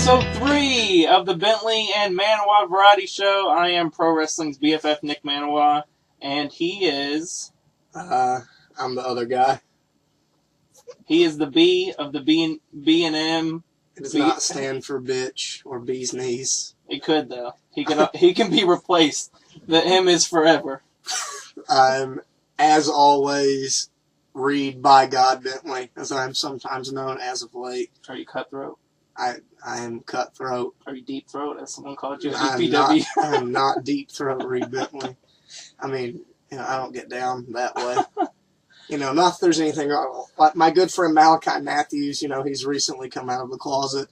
episode 3 of the Bentley and Maniwa Variety Show. I am Pro Wrestling's BFF, Nick Maniwa, and he is... I'm the other guy. He is the B of the B&M. It does not stand for bitch or bee's knees. It could, though. He can be replaced. The M is forever. I'm, as always, Reed by God Bentley, as I'm sometimes known as of late. Are you cutthroat? I am cutthroat. Are you deep throat, as someone called you? I am not deep throat Reed Bentley. I mean, I don't get down that way. Not that there's anything wrong. Like my good friend Malachi Matthews, he's recently come out of the closet.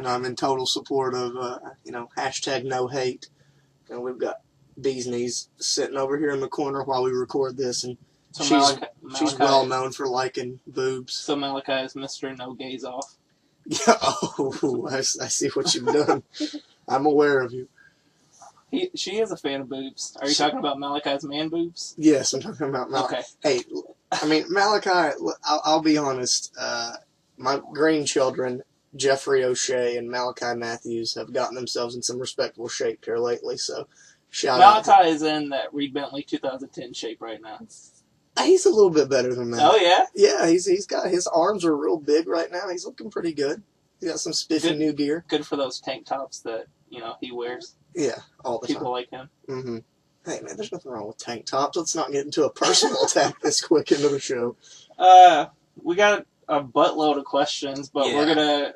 I'm in total support of, hashtag no hate. We've got bee's knees sitting over here in the corner while we record this, and So she's well known for liking boobs. So Malachi is Mr. No Gaze Off. Yeah, I see what you've done. I'm aware of you. She is a fan of boobs. Are you talking about Malachi's man boobs? Yes, I'm talking about Malachi. Okay. Hey, Malachi, I'll be honest. My green children, Jeffrey O'Shea and Malachi Matthews, have gotten themselves in some respectable shape here lately, so shout out. Malachi is in that Reed Bentley 2010 shape right now. He's a little bit better than that. Oh, yeah? Yeah, he's got, his arms are real big right now. He's looking pretty good. He got some spiffy new gear. Good for those tank tops that, he wears. Yeah, all the time. People like him. Mm-hmm. Hey, man, there's nothing wrong with tank tops. Let's not get into a personal attack this quick into the show. We got a buttload of questions, but yeah.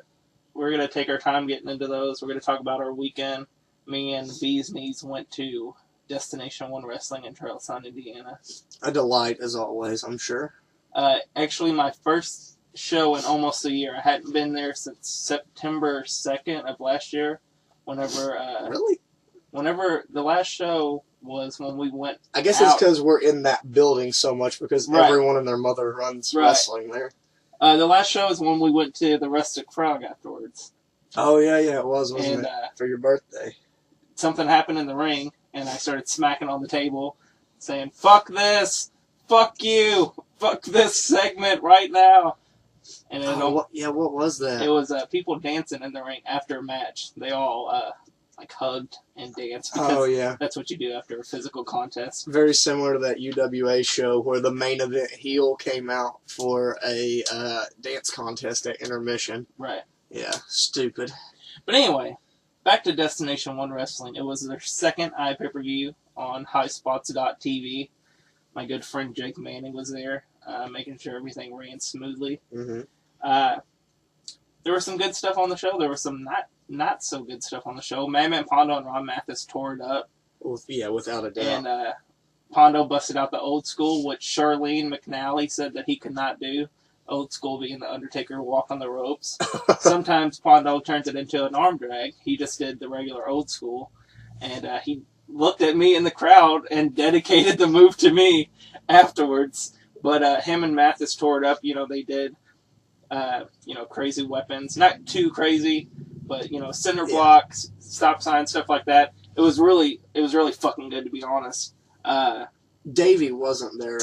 we're gonna take our time getting into those. We're gonna talk about our weekend. Me and Bee's Knees went to Destination One Wrestling in Charlestown, Indiana. A delight, as always, I'm sure. Actually, my first show in almost a year. I hadn't been there since September 2nd of last year. Really? Whenever the last show was when we went I guess it's because we're in that building so much because everyone and their mother runs wrestling there. The last show is when we went to the Rustic Frog afterwards. Oh, yeah, it was, wasn't it? For your birthday. Something happened in the ring, and I started smacking on the table, saying, "Fuck this! Fuck you! Fuck this segment right now!" And what was that? It was people dancing in the ring after a match. They all hugged and danced. Because that's what you do after a physical contest. Very similar to that UWA show where the main event heel came out for a dance contest at intermission. Right. Yeah, stupid. But anyway, back to Destination One Wrestling. It was their second iPay-per-view on highspots.tv. My good friend Jake Manning was there, making sure everything ran smoothly. Mm-hmm. There was some good stuff on the show. There was some not so good stuff on the show. Madman Pondo and Ron Mathis tore it up. Yeah, without a doubt. And Pondo busted out the old school, which Charlene McNally said that he could not do. Old school being the Undertaker walk on the ropes. Sometimes Pondo turns it into an arm drag. He just did the regular old school. And he looked at me in the crowd and dedicated the move to me afterwards. But him and Mathis tore it up. They did, crazy weapons. Not too crazy, but, cinder blocks, stop signs, stuff like that. It was really fucking good, to be honest. Davey wasn't there.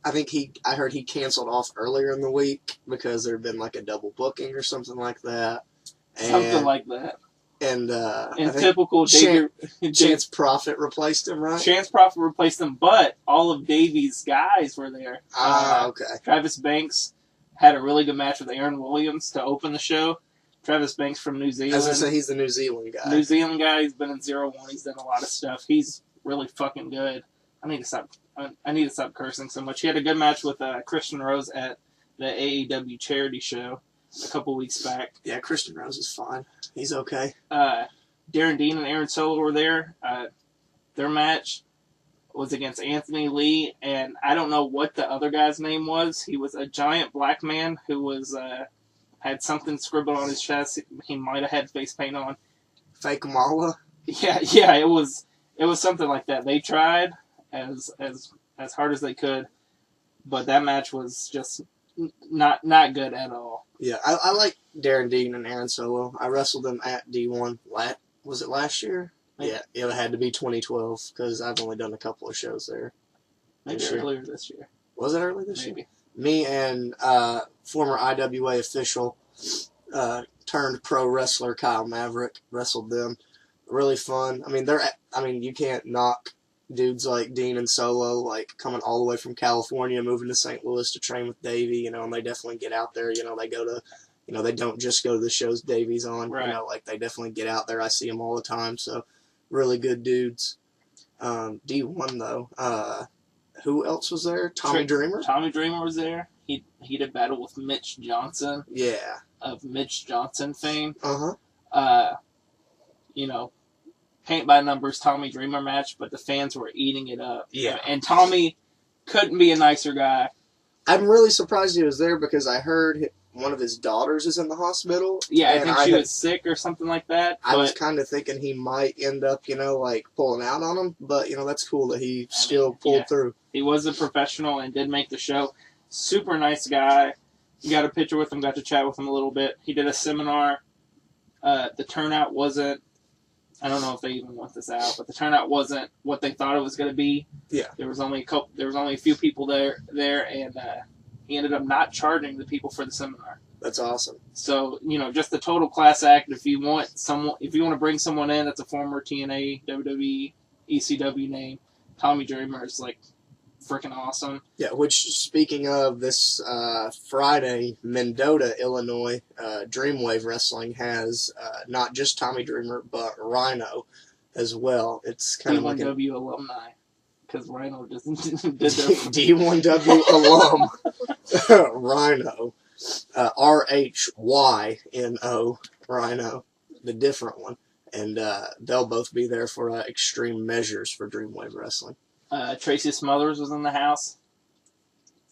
I heard he canceled off earlier in the week because there had been like a double booking or something like that. Something like that. And in typical Davey, Chance Prophet replaced him, right? Chance Prophet replaced him, but all of Davey's guys were there. Okay. Travis Banks had a really good match with Aaron Williams to open the show. Travis Banks from New Zealand. As I say, he's the New Zealand guy. New Zealand guy. He's been in 0-1. He's done a lot of stuff. He's really fucking good. I need to stop cursing so much. He had a good match with Christian Rose at the AEW charity show a couple weeks back. Yeah, Christian Rose is fine. He's okay. Darren Dean and Aaron Solo were there. Their match was against Anthony Lee, and I don't know what the other guy's name was. He was a giant black man who was had something scribbled on his chest. He might have had face paint on. Fake Mala? Yeah, it was something like that. They tried as hard as they could, but that match was just not good at all. Yeah, I like Darren Dean and Aaron Solo. I wrestled them at D1. Was it last year? Maybe. Yeah, it had to be 2012 because I've only done a couple of shows there. Maybe earlier this year. Was it early this year? Maybe. Me and former IWA official turned pro wrestler Kyle Maverick wrestled them. Really fun. I mean, you can't knock dudes like Dean and Solo, like coming all the way from California, moving to St. Louis to train with Davey, you know, and they definitely get out there. You know, they go to, you know, they don't just go to the shows Davey's on. Right. You know, like they definitely get out there. I see them all the time. So, really good dudes. D1 though. Who else was there? Tommy Dreamer. Tommy Dreamer was there. He did battle with Mitch Johnson. Yeah. Of Mitch Johnson fame. Uh-huh. You know, paint by numbers Tommy Dreamer match, but the fans were eating it up. Yeah. And Tommy couldn't be a nicer guy. I'm really surprised he was there because I heard one of his daughters is in the hospital. Yeah, I think she was sick or something like that. I was kind of thinking he might end up, you know, like pulling out on him, but, you know, that's cool that he still pulled through. He was a professional and did make the show. Super nice guy. You got a picture with him, got to chat with him a little bit. He did a seminar. The turnout wasn't, I don't know if they even want this out, but the turnout wasn't what they thought it was going to be. Yeah. There was only a few people there, and he ended up not charging the people for the seminar. That's awesome. So, you know, just the total class act. If you want to bring someone in that's a former TNA, WWE, ECW name, Tommy Dreamer is like freaking awesome. Yeah, which, speaking of, this Friday, Mendota, Illinois, Dreamwave Wrestling has not just Tommy Dreamer, but Rhino as well. It's kind of like D1W alumni, because Rhino just did their D1W alum Rhino, RHYNO Rhino, the different one, and they'll both be there for Extreme Measures for Dreamwave Wrestling. Tracy Smothers was in the house.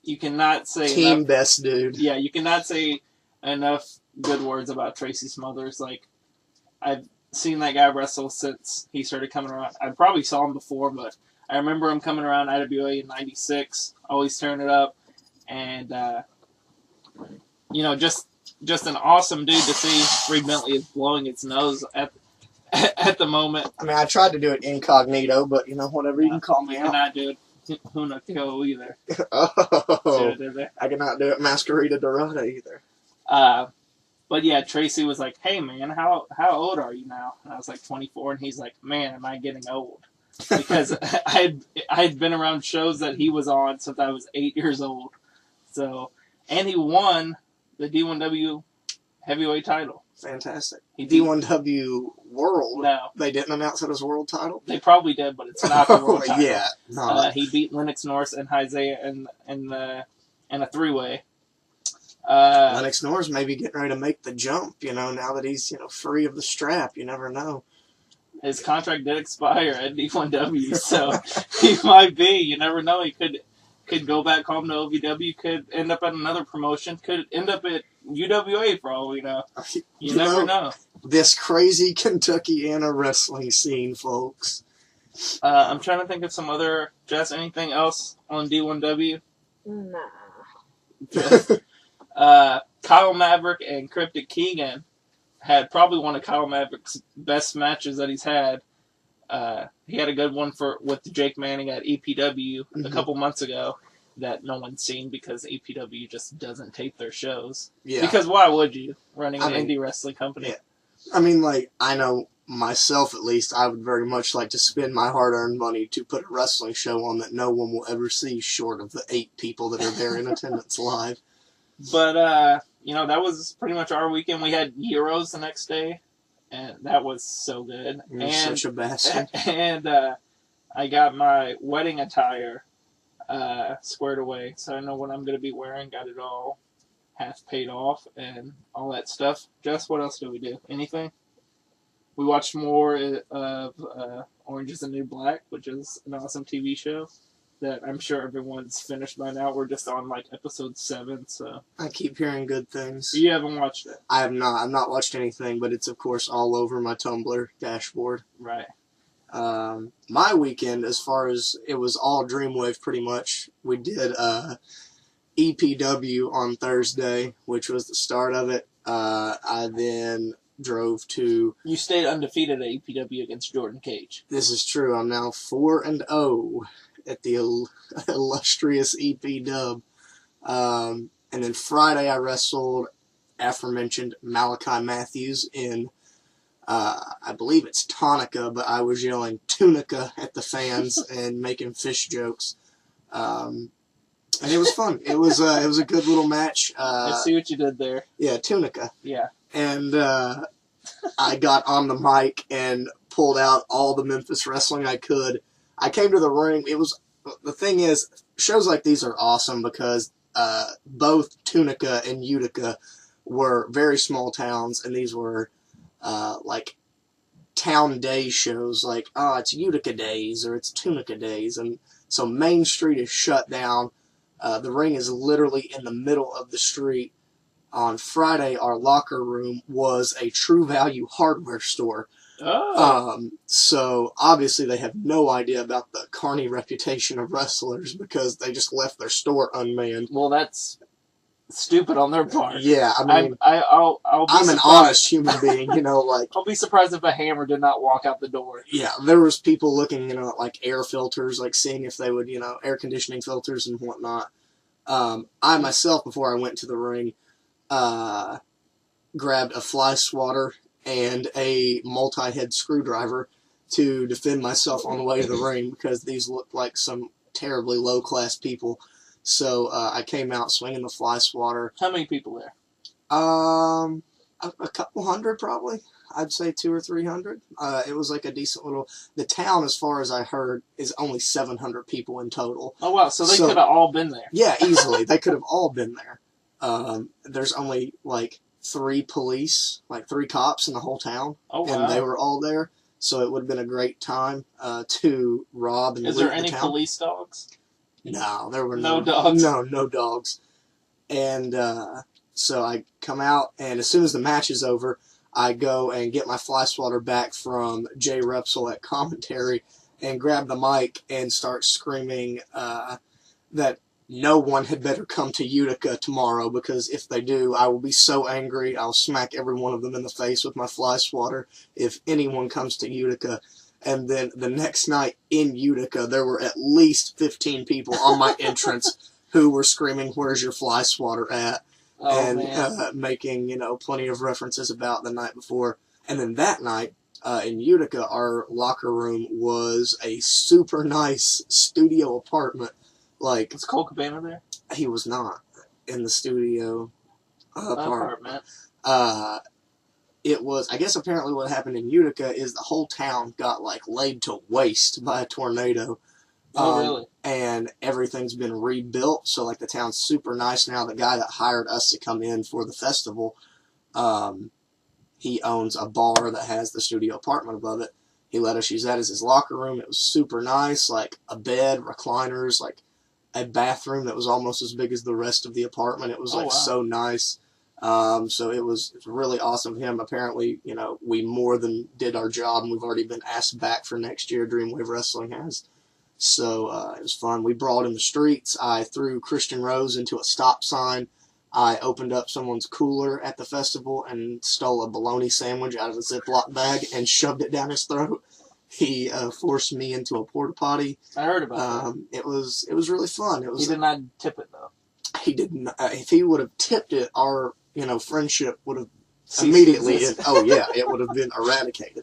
You cannot say Team enough, best dude. Yeah, you cannot say enough good words about Tracy Smothers. Like, I've seen that guy wrestle since he started coming around. I probably saw him before, but I remember him coming around IWA in '96. Always turning it up, and you know, just an awesome dude to see. Reed Bentley is blowing its nose at the moment. I mean, I tried to do it incognito, but, you know, whatever, you can call me You out. cannot do it Hunako either. Oh, there. I cannot do it Masquerita Dorada either. But yeah, Tracy was like, "Hey man, how old are you now?" And I was like 24, and he's like, "Man, am I getting old?" Because I had been around shows that he was on since I was 8 years old. So, and he won the D1W heavyweight title. Fantastic. He beat D1W World. No, They didn't announce it as world title. they probably did, but it's not the world title. Yeah, no. He beat Lennox Norris and Isaiah in a three-way. Lennox Norris may be getting ready to make the jump, you know, now that he's, you know, free of the strap. You never know. His contract did expire at D1W, so he might be. You never know. He could go back home to OVW, could end up at another promotion, could end up at UWA for all we know. You never know. This crazy Kentuckiana wrestling scene, folks. I'm trying to think of some other, Jess, anything else on D1W? Nah. Kyle Maverick and Cryptic Keegan had probably one of Kyle Maverick's best matches that he's had. He had a good one with Jake Manning at EPW a couple months ago that no one's seen because EPW just doesn't tape their shows. Yeah. Because why would you, running an indie wrestling company? Yeah. I mean, like, I know myself at least, I would very much like to spend my hard-earned money to put a wrestling show on that no one will ever see short of the 8 people that are there in attendance live. But, you know, that was pretty much our weekend. We had Euros the next day, and that was so good. You're such a bastard. And I got my wedding attire squared away, so I know what I'm going to be wearing. Got it all half paid off and all that stuff. Jess, what else did we do? Anything? We watched more of Orange is the New Black, which is an awesome TV show that I'm sure everyone's finished by now. We're just on, like, episode 7, so... I keep hearing good things. You haven't watched it? I have not. I've not watched anything, but it's, of course, all over my Tumblr dashboard. Right. My weekend, as far as it was all Dreamwave, pretty much. We did EPW on Thursday, which was the start of it. I then drove to... You stayed undefeated at EPW against Jordan Cage. This is true. I'm now 4-0 at the illustrious EP Dub. And then Friday I wrestled aforementioned Malachi Matthews in, I believe it's Tonica, but I was yelling Tunica at the fans and making fish jokes. And it was fun. It was a good little match. I see what you did there. Yeah, Tunica. Yeah. And I got on the mic and pulled out all the Memphis wrestling I could. I came to the ring. The thing is, shows like these are awesome because both Tunica and Utica were very small towns, and these were like town day shows, like, oh, it's Utica days or it's Tunica days. And so Main Street is shut down. The ring is literally in the middle of the street. On Friday, our locker room was a True Value hardware store. Oh. So obviously they have no idea about the carny reputation of wrestlers because they just left their store unmanned. Well, that's stupid on their part. Yeah, I mean, I'll be I'm an honest human being, like. I'll be surprised if a hammer did not walk out the door. Yeah, there was people looking, at like air filters, like seeing if they would, air conditioning filters and whatnot. I myself, before I went to the ring, grabbed a fly swatter and a multi-head screwdriver to defend myself on the way to the ring because these looked like some terribly low-class people. So I came out swinging the fly swatter. How many people there? A couple hundred probably. I'd say 200 or 300. It was like a decent little. The town, as far as I heard, is only 700 people in total. Oh wow! So they could have all been there. Yeah, easily. They could have all been there. There's only like 3 police, like 3 cops in the whole town. Oh wow! And they were all there, so it would have been a great time to rob and loot the town. Is there any police dogs? No, there were no dogs. No dogs. And so I come out, and as soon as the match is over, I go and get my fly swatter back from Jay Repsol at commentary and grab the mic and start screaming that no one had better come to Utica tomorrow because if they do, I will be so angry. I'll smack every one of them in the face with my fly swatter if anyone comes to Utica. And then the next night in Utica, there were at least 15 people on my entrance who were screaming, "Where's your fly swatter at?" And making, plenty of references about the night before. And then that night, in Utica, our locker room was a super nice studio apartment. Like, was Cole Cabana there? He was not in the studio apartment. It was, I guess apparently what happened in Utica is the whole town got, laid to waste by a tornado. Oh, really? And everything's been rebuilt, so, the town's super nice now. The guy that hired us to come in for the festival, he owns a bar that has the studio apartment above it. He let us use that as his locker room. It was super nice, a bed, recliners, a bathroom that was almost as big as the rest of the apartment. It was, wow. so nice. So it was really awesome of him. Apparently, we more than did our job, and we've already been asked back for next year. Dreamwave Wrestling has. So it was fun. We brawled in the streets. I threw Christian Rose into a stop sign. I opened up someone's cooler at the festival and stole a bologna sandwich out of a Ziploc bag and shoved it down his throat. He forced me into a porta potty. I heard about that. It was really fun. He did not tip it though. He didn't. If he would have tipped it, our friendship would have immediately. It would have been eradicated.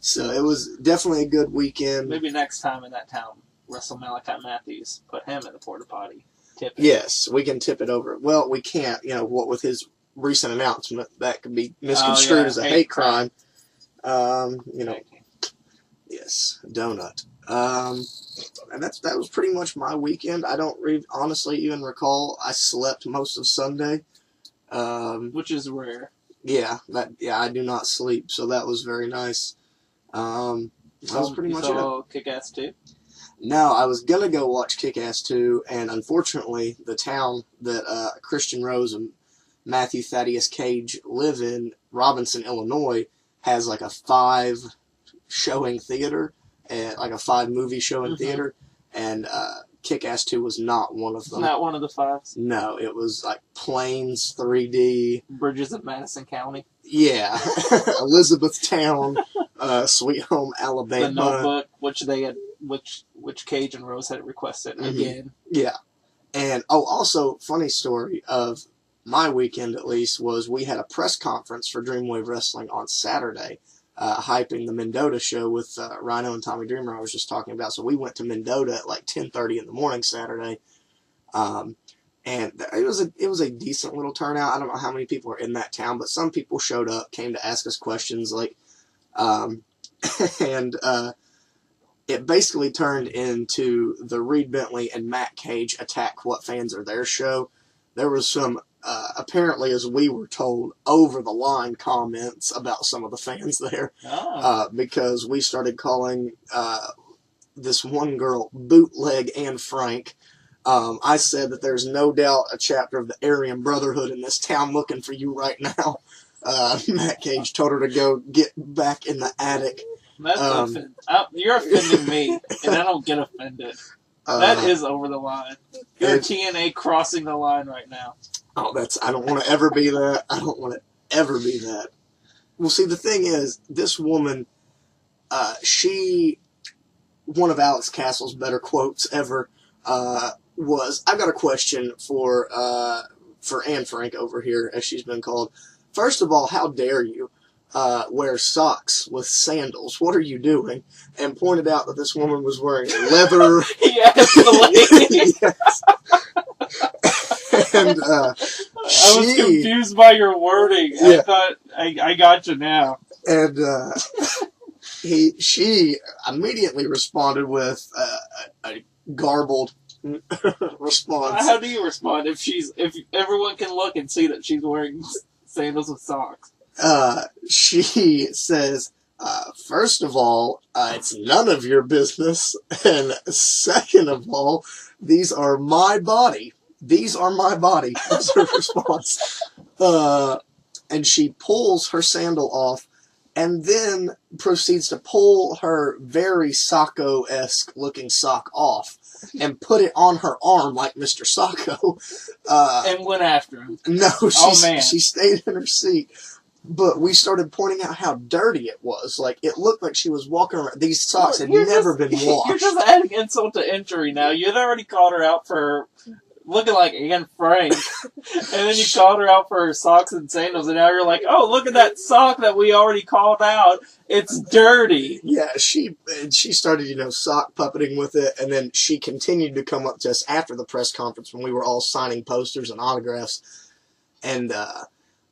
So it was definitely a good weekend. Maybe next time in that town, wrestle Malachi Matthews, put him in the porta potty. Tip it. Yes, we can tip it over. Well, we can't. What with his recent announcement that could be misconstrued as a hate crime. Yes, donut. And that was pretty much my weekend. I don't honestly even recall. I slept most of Sunday. Which is rare. Yeah, I do not sleep, so that was very nice. That was pretty much it. Kick-Ass 2? No, I was going to go watch Kick-Ass 2, and unfortunately, the town that Christian Rose and Matthew Thaddeus Cage live in, Robinson, Illinois, has a 5-showing theater, and a 5-movie showing theater, and Kick-Ass 2 was not one of them. Not one of the 5s? No, it was Plains 3D. Bridges of Madison County? Yeah. Elizabethtown, Sweet Home, Alabama. The Notebook, which Cage and Rose had requested again. Yeah. And, also, funny story of my weekend at least, was we had a press conference for Dreamwave Wrestling on Saturday, hyping the Mendota show with Rhino and Tommy Dreamer I was just talking about. So we went to Mendota at like 10:30 in the morning Saturday. And it was a decent little turnout. I don't know how many people are in that town, but some people showed up, came to ask us questions, like, and it basically turned into the Reed Bentley and Matt Cage Attack What Fans Are There show. There was some, apparently, as we were told, over-the-line comments about some of the fans there, because we started calling this one girl Bootleg Anne Frank. I said that there's no doubt a chapter of the Aryan Brotherhood in this town looking for you right now. Matt Cage told her to go get back in the attic. That's you're offending me, and I don't get offended. That is over the line. You're TNA crossing the line right now. Oh, I don't want to ever be that. I don't want to ever be that. Well, see, the thing is, this woman, one of Alex Castle's better quotes ever, was, I've got a question for Anne Frank over here, as she's been called. First of all, how dare you wear socks with sandals? What are you doing? And pointed out that this woman was wearing leather. Yes. And I was confused by your wording. Yeah. I thought I got you now. And she immediately responded with a garbled response. How do you respond if everyone can look and see that she's wearing sandals with socks? She says, first of all, it's none of your business, and second of all, these are my body. These are my body, was her response. And she pulls her sandal off, and then proceeds to pull her very Socko-esque looking sock off, and put it on her arm like Mr. Socko. And went after him. No, she stayed in her seat. But we started pointing out how dirty it was. Like, it looked like she was walking around. These socks had never been washed. You're just adding insult to injury now. You'd already called her out for looking like Anne Frank. And then you called her out for her socks and sandals. And now you're like, oh, look at that sock that we already called out. It's dirty. Yeah, she started, sock puppeting with it. And then she continued to come up to us after the press conference when we were all signing posters and autographs. And,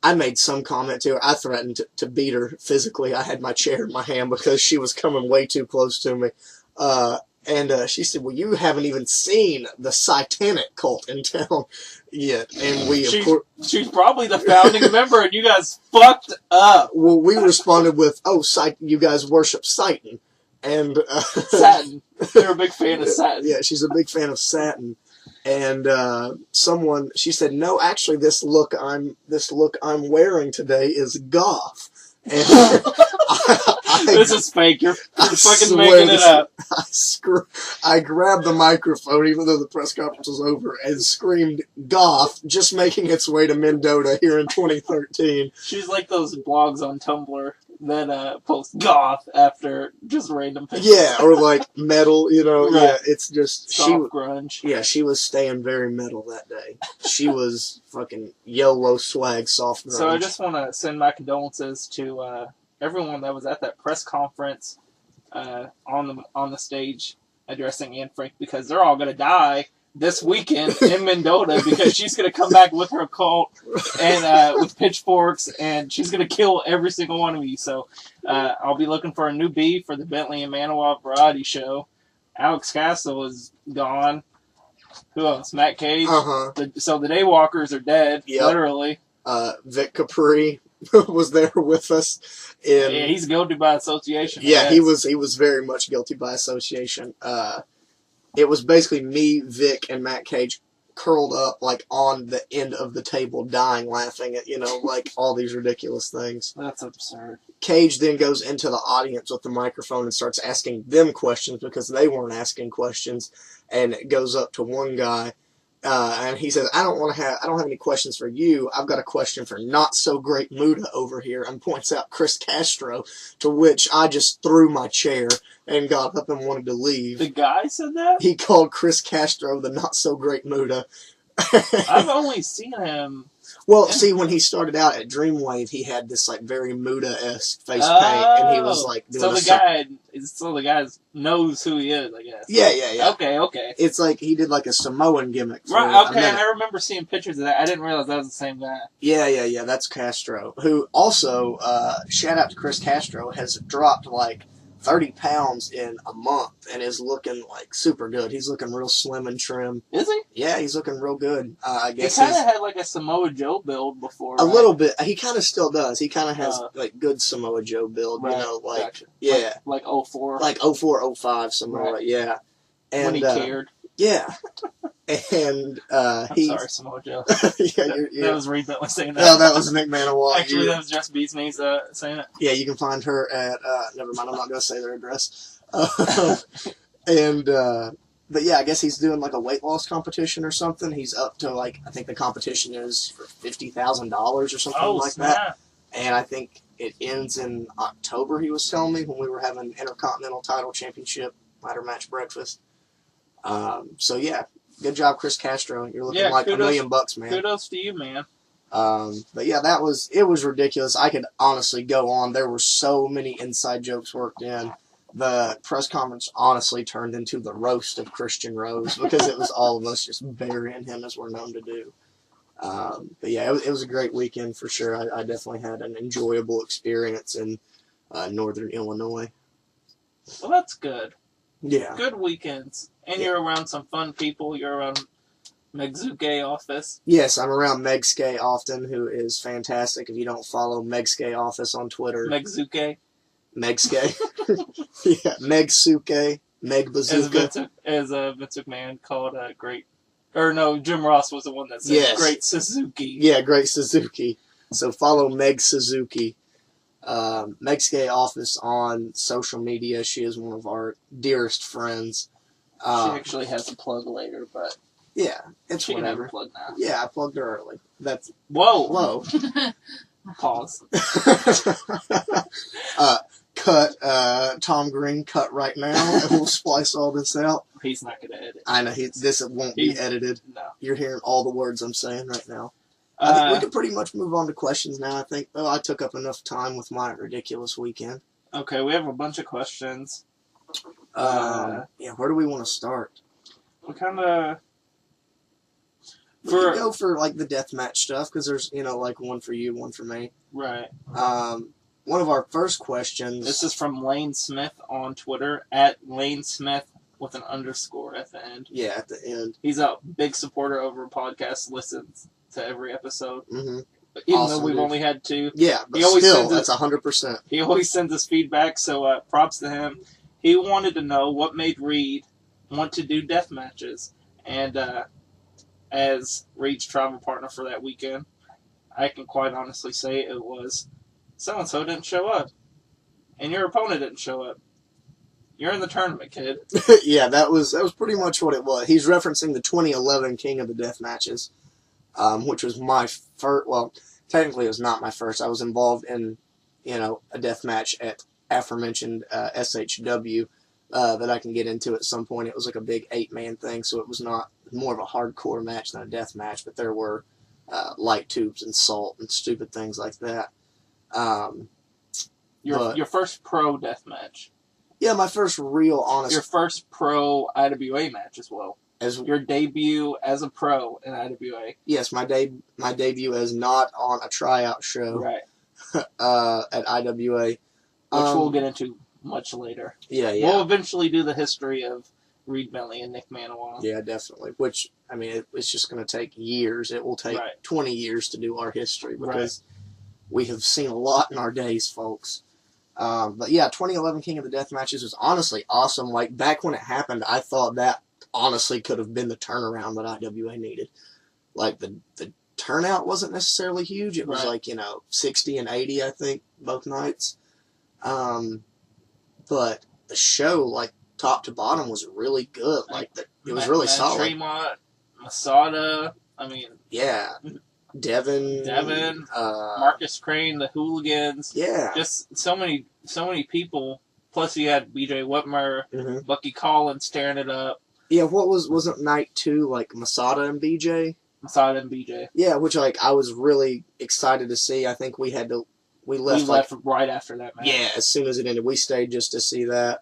I made some comment to her. I threatened to beat her physically. I had my chair in my hand because she was coming way too close to me. And she said, well, you haven't even seen the Satanic cult in town yet. And she's probably the founding member, and you guys fucked up. Well, we responded with, oh, you guys worship Satan. And Satin. They're a big fan of Satin. Yeah, she's a big fan of Satin. And she said, no, actually, this look I'm wearing today is goth. And this is fake. You're fucking making it up. I grabbed the microphone, even though the press conference was over, and screamed goth, just making its way to Mendota here in 2013. She's like those blogs on Tumblr that post goth after just random pictures. Yeah, or like metal, Right. Yeah, it's just soft grunge. Yeah, she was staying very metal that day. She was fucking YOLO swag soft grunge. So I just want to send my condolences to everyone that was at that press conference on the stage addressing Anne Frank, because they're all gonna die this weekend in Mendota because she's going to come back with her cult and with pitchforks, and she's going to kill every single one of you. So I'll be looking for a new B for the Bentley and Maniwa variety show. Alex Castle is gone. Who else? Matt Cage. So the Daywalkers are dead, literally. Vic Capri was there with us. Yeah, he's guilty by association. Yeah, he was very much guilty by association. It was basically me, Vic, and Matt Cage curled up, like, on the end of the table, dying, laughing at, like, all these ridiculous things. That's absurd. Cage then goes into the audience with the microphone and starts asking them questions because they weren't asking questions, and it goes up to one guy, and he says, I don't have any questions for you. I've got a question for Not So Great Muda over here, and points out Chris Castro, to which I just threw my chair and got up and wanted to leave. The guy said that? He called Chris Castro the Not So Great Muda. I've only seen him Well, Yeah. see, when he started out at Dreamwave, he had this like very Muda-esque face paint, and he was like doing so the guy knows who he is, I guess. Yeah. Okay. It's like he did like a Samoan gimmick. For Right. a Okay. minute. I remember seeing pictures of that. I didn't realize that was the same guy. Yeah. That's Castro, who also shout out to Chris Castro, has dropped like 30 pounds in a month and is looking like super good. He's looking real slim and trim. Is he? Yeah, he's looking real good. I guess he kind of had like a Samoa Joe build before. A little bit. He kind of still does. He kind of has like good Samoa Joe build. Right, You know, like gotcha. yeah, like 04. like 04, 05 Samoa. Right. Yeah, and when he cared. Yeah, and I'm sorry, Samoa Joe. that was Reed Bentley saying that. No, that was Nick Maniwa. Actually, that was Just Beats Me saying it. Yeah, you can find her at. Never mind, I'm not going to say their address. And but yeah, I guess he's doing like a weight loss competition or something. He's up to like I think the competition is for $50,000 or something like that. And I think it ends in October. He was telling me when we were having Intercontinental Title Championship ladder match breakfast. So yeah, good job, Chris Castro. You're looking like $1 million, man. Kudos to you, man. But yeah, it was ridiculous. I could honestly go on. There were so many inside jokes worked in. The press conference honestly turned into the roast of Christian Rose because it was all of us just burying him as we're known to do. But yeah, it was a great weekend for sure. I definitely had an enjoyable experience in Northern Illinois. Well, that's good. Yeah. Good weekends. And you're around some fun people. You're around Megzuke Office. Yes, I'm around Megske often, who is fantastic. If you don't follow Megske Office on Twitter. Megzuke? Megske. Yeah, Megsuke. Meg Bazooka. As Vince McMahon called Great... Or no, Jim Ross was the one that said Great Suzuki. Yeah, Great Suzuki. So follow Meg Suzuki. Megske Office on social media. She is one of our dearest friends. She actually has a plug later, but yeah, it's she whatever. Can have a plug now. Yeah, I plugged her early. That's whoa. Pause. Cut. Tom Green. Cut right now, and we'll splice all this out. He's not gonna edit. I know this won't be edited. No, you're hearing all the words I'm saying right now. I think we can pretty much move on to questions now. I think I took up enough time with my ridiculous weekend. Okay, we have a bunch of questions. Yeah, where do we want to start? We kind of... We can go for like the deathmatch stuff because there's like one for you, one for me. Right. One of our first questions. This is from Lane Smith on Twitter at Lane Smith with an underscore at the end. Yeah, at the end. He's a big supporter over a podcast. Listens to every episode. Mm-hmm. Even though we've only had 2. Yeah, but still, that's 100%. He always sends us feedback, so props to him. He wanted to know what made Reed want to do death matches. And as Reed's travel partner for that weekend, I can quite honestly say it was so-and-so didn't show up. And your opponent didn't show up. You're in the tournament, kid. Yeah, that was pretty much what it was. He's referencing the 2011 King of the Death Matches, which was my first. Well, technically, it was not my first. I was involved in, a death match at aforementioned SHW that I can get into at some point. It was like a big 8-man thing, so it was not more of a hardcore match than a death match. But there were light tubes and salt and stupid things like that. Your first pro death match. Yeah, my first real honest. Your first pro IWA match as well. Your debut as a pro in IWA. Yes, my debut as not on a tryout show. Right. At IWA. Which we'll get into much later. Yeah. We'll eventually do the history of Reed Bentley and Nick Maniwa. Yeah, definitely. Which, I mean, it's just going to take years. It will take 20 years to do our history because we have seen a lot in our days, folks. But yeah, 2011 King of the Death Matches was honestly awesome. Like, back when it happened, I thought that honestly could have been the turnaround that IWA needed. Like, the turnout wasn't necessarily huge. It was 60 and 80, I think, both nights. But the show, like, top to bottom was really good. Like, it was really solid. Tremont, Masada, yeah. Devin, Marcus Crane, the Hooligans. Yeah. Just so many people. Plus you had BJ Whitmer, Mm-hmm. Bucky Collins tearing it up. Yeah, wasn't night 2 like Masada and BJ? Masada and BJ. Yeah, which like I was really excited to see. I think we left right after that match. Yeah, as soon as it ended, we stayed just to see that.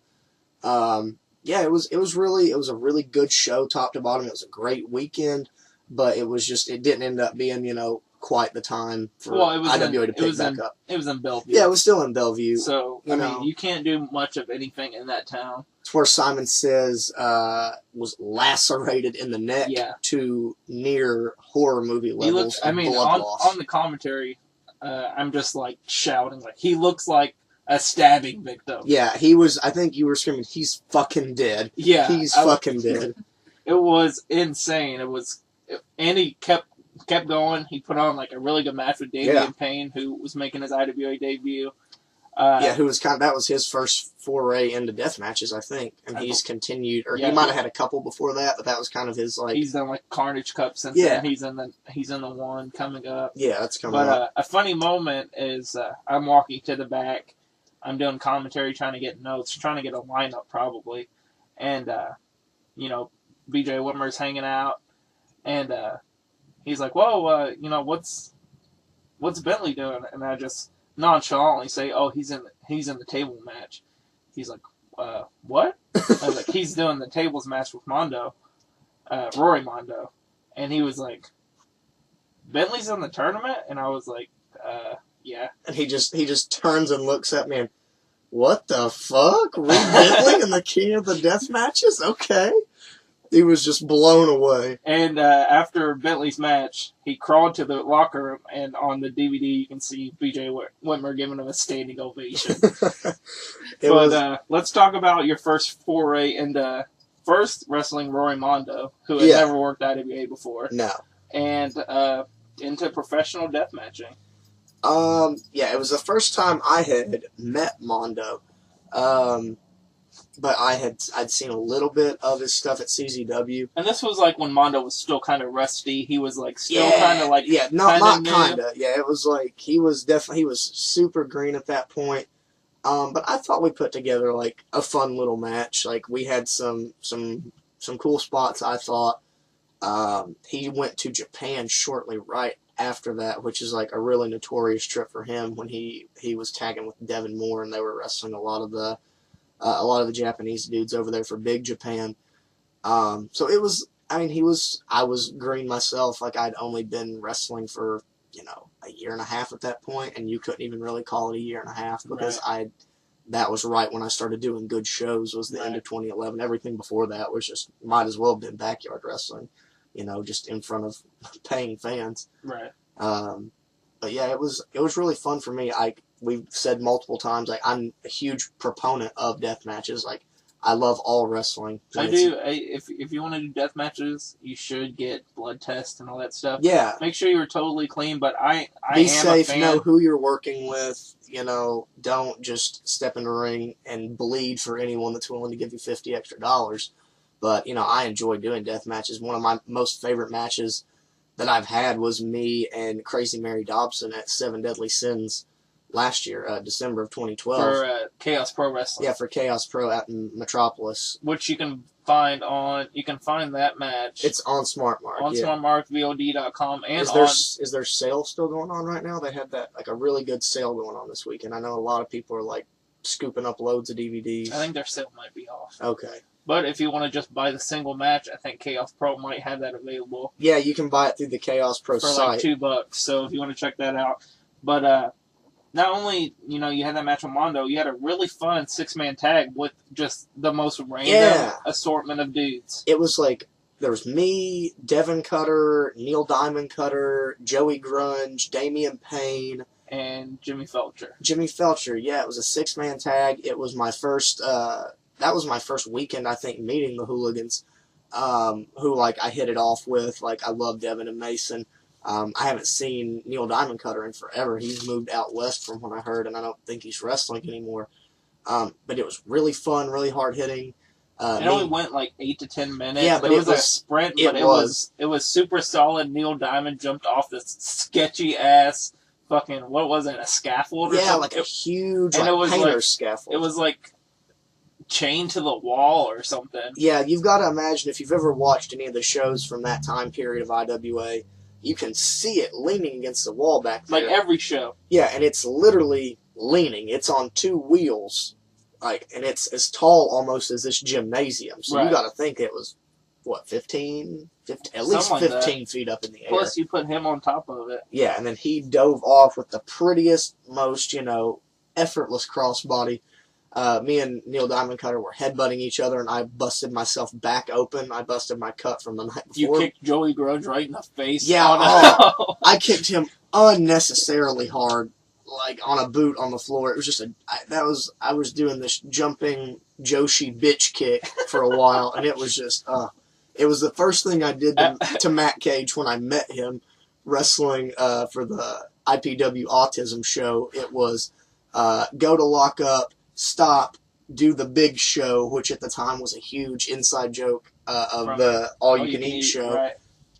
Yeah, it was a really good show, top to bottom. It was a great weekend, but it didn't end up being quite the time for IWA to pick back up. It was in Bellevue. Yeah, it was still in Bellevue. So I mean, you can't do much of anything in that town. It's where Simon Says was lacerated in the neck to near horror movie levels. Blood loss. On the commentary, I'm just like shouting, like he looks like a stabbing victim. Yeah, he was. I think you were screaming, "He's fucking dead." Yeah, he's fucking dead. It was insane. And he kept going. He put on like a really good match with Damian Payne, who was making his IWA debut. Who was that was his first foray into death matches, I think, and he's continued, or he might have had a couple before that, but that was kind of his like. He's done like Carnage Cup since then. He's in the one coming up. Yeah, that's coming up. But a funny moment is I'm walking to the back, I'm doing commentary, trying to get notes, trying to get a lineup probably, and BJ Whitmer's hanging out, and he's like, "Whoa, what's Bentley doing?" And I just nonchalantly say, "Oh, he's in the table match." He's like, "What?" I was like, "He's doing the tables match with Mondo, Rory Mondo," and he was like, "Bentley's in the tournament," and I was like, "Yeah." And he just turns and looks at me and, "What the fuck? Reed Bentley in the king of the death matches? Okay." He was just blown away. And after Bentley's match, he crawled to the locker room, and on the DVD you can see BJ Whitmer giving him a standing ovation. Let's talk about your first foray into first wrestling Rory Mondo, who had never worked IWA before. No. And into professional death matching. It was the first time I had met Mondo. But I'd seen a little bit of his stuff at CZW. And this was like when Mondo was still kind of rusty. He was like still kind of like not kind of. Yeah, it was like he was super green at that point. But I thought we put together like a fun little match. Like we had some cool spots. I thought he went to Japan shortly right after that, which is like a really notorious trip for him when he was tagging with Devin Moore and they were wrestling a lot of the Japanese dudes over there for Big Japan. So it was, I was green myself. Like I'd only been wrestling for, a year and a half at that point, and you couldn't even really call it a year and a half because that was right when I started doing good shows was the end of 2011. Everything before that was just, might as well have been backyard wrestling, just in front of paying fans. Right. But yeah, it was really fun for me. We've said multiple times, like, I'm a huge proponent of death matches. Like, I love all wrestling. I do. If you want to do death matches, you should get blood tests and all that stuff. Yeah. Make sure you're totally clean, but I Be am safe, a fan. know who you're working with, don't just step in the ring and bleed for anyone that's willing to give you $50 extra. But, I enjoy doing death matches. One of my most favorite matches that I've had was me and Crazy Mary Dobson at 7 Deadly Sins last year, December of 2012. For Chaos Pro Wrestling. Yeah, for Chaos Pro out in Metropolis. Which you can find that match. It's on SmartMark. On SmartMarkVOD.com. And is there sale still going on right now? They had a really good sale going on this week, and I know a lot of people are like scooping up loads of DVDs. I think their sale might be off. Okay. But if you want to just buy the single match, I think Chaos Pro might have that available. Yeah, you can buy it through the Chaos Pro site. For like $2. So if you want to check that out. But not only, you had that match with Mondo, you had a really fun 6-man tag with just the most random assortment of dudes. It was like, there was me, Devin Cutter, Neil Diamond Cutter, Joey Grunge, Damian Payne. And Jimmy Felcher. Yeah, it was a 6-man tag. It was my first, that was my first weekend, I think, meeting the Hooligans, who, like, I hit it off with. Like, I love Devin and Mason. I haven't seen Neil Diamond Cutter in forever. He's moved out west from what I heard, and I don't think he's wrestling anymore. But it was really fun, really hard-hitting. It only went like 8 to 10 minutes. Yeah, but it was a sprint, but it was super solid. Neil Diamond jumped off this sketchy-ass fucking, what was it, a scaffold or something? Yeah, like a huge painter's scaffold. It was like chained to the wall or something. Yeah, you've got to imagine if you've ever watched any of the shows from that time period of IWA, you can see it leaning against the wall back there. Like every show. Yeah, and it's literally leaning. It's on two wheels, and it's as tall almost as this gymnasium. So you got to think it was, what, 15 at least 15 feet up in the air. Plus you put him on top of it. Yeah, and then he dove off with the prettiest, most, effortless crossbody. Me and Neil Diamond Cutter were headbutting each other, and I busted myself back open. I busted my cut from the night before. You kicked Joey Grudge right in the face. Yeah, I kicked him unnecessarily hard, like on a boot on the floor. It was just I was doing this jumping Joshi bitch kick for a while, and it was just, it was the first thing I did to Matt Cage when I met him wrestling for the IPW Autism show. It was go to lock up, stop, do the big show, which at the time was a huge inside joke of the all-you-can-eat show. Right.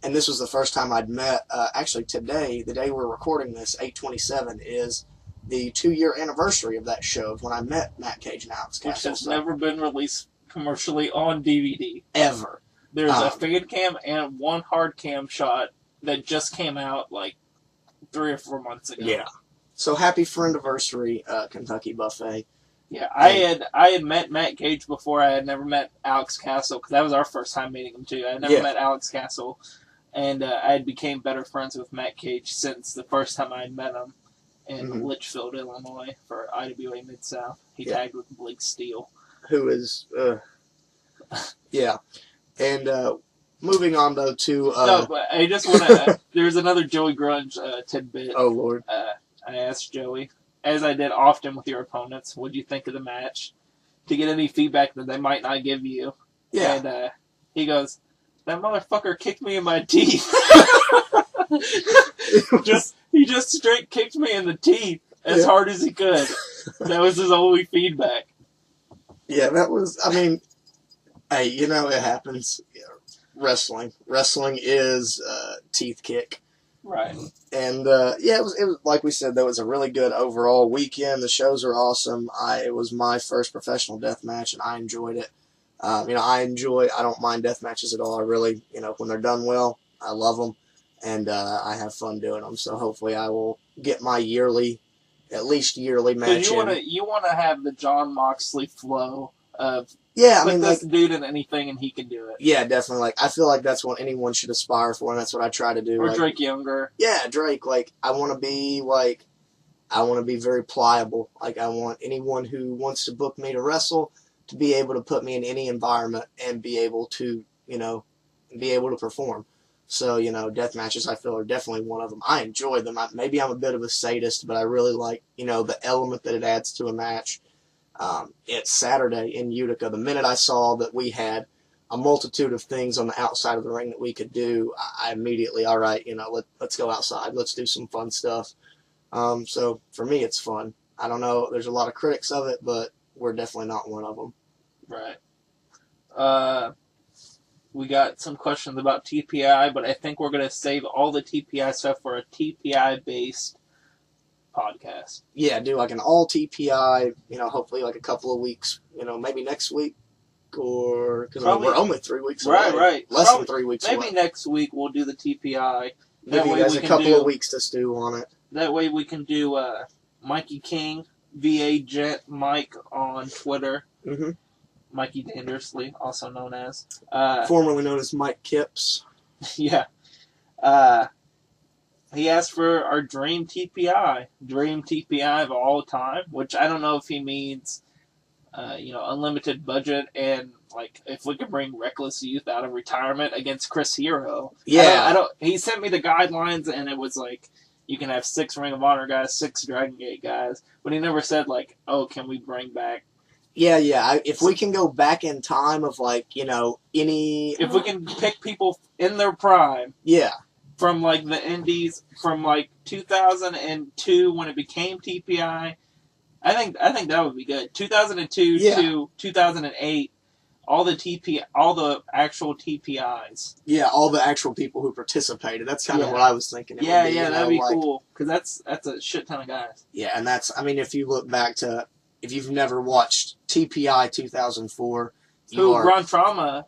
And this was the first time I'd met, actually today, the day we're recording this, 8/27, is the 2-year anniversary of that show, of when I met Matt Cage and Alex Kassius. Which has never been released commercially on DVD. Ever. There's a fan cam and one hard cam shot that just came out like 3 or 4 months ago. Yeah. So happy friendiversary, Kentucky Buffet. Yeah, I had met Matt Cage before. I had never met Alex Castle, because that was our first time meeting him too. I had never met Alex Castle, and I had became better friends with Matt Cage since the first time I had met him in Litchfield, Illinois, for IWA Mid-South. He tagged with Blake Steele. Who is, yeah. And moving on, though, to... no, but I just want to... there's another Joey Grudge tidbit. Oh, Lord. I asked Joey, as I did often with your opponents, what do you think of the match? To get any feedback that they might not give you. Yeah. And he goes, that motherfucker kicked me in my teeth. He just straight kicked me in the teeth as hard as he could. That was his only feedback. Yeah, that was, I mean, hey, it happens. Wrestling is teeth kick. Right. And, it was like we said, that was a really good overall weekend. The shows are awesome. It was my first professional death match, and I enjoyed it. I don't mind death matches at all. I really, when they're done well, I love them, and I have fun doing them. So hopefully I will get my at least yearly match. You want to have the John Moxley flow of put this dude in anything and he can do it. Yeah, definitely. I feel like that's what anyone should aspire for, and that's what I try to do. Or Drake Younger. Yeah, Drake. I want to be very pliable. I want anyone who wants to book me to wrestle to be able to put me in any environment and be able to perform. So, death matches, I feel, are definitely one of them. I enjoy them. Maybe I'm a bit of a sadist, but I really like, the element that it adds to a match. It's Saturday in Utica. The minute I saw that we had a multitude of things on the outside of the ring that we could do, I immediately, all right, let's go outside. Let's do some fun stuff. So for me, it's fun. I don't know. There's a lot of critics of it, but we're definitely not one of them. Right. We got some questions about TPI, but I think we're going to save all the TPI stuff for a TPI-based podcast. Yeah, do an all TPI, hopefully a couple of weeks, maybe next week, or because we're only 3 weeks away. Right. Less than 3 weeks maybe away. Next week we'll do the TPI. Maybe you guys a couple of weeks to stew on it. That way we can do Mikey King, VA Jet Mike on Twitter. Mm-hmm. Mikey Dangerously, also known as. Formerly known as Mike Kipps. Yeah. He asked for our dream TPI of all time, which I don't know if he means, unlimited budget and if we could bring Reckless Youth out of retirement against Chris Hero. Yeah. I don't. He sent me the guidelines, and it was you can have 6 Ring of Honor guys, 6 Dragon Gate guys, but he never said can we bring back. Yeah. If we can go back in time of any. If we can pick people in their prime. Yeah. From the Indies, from 2002 when it became TPI, I think that would be good. 2002 to 2008, all the actual TPIs. Yeah, all the actual people who participated. That's kind of what I was thinking. That'd be cool, because that's a shit ton of guys. Yeah, and if you look back to if you've never watched TPI 2004, Ron Trauma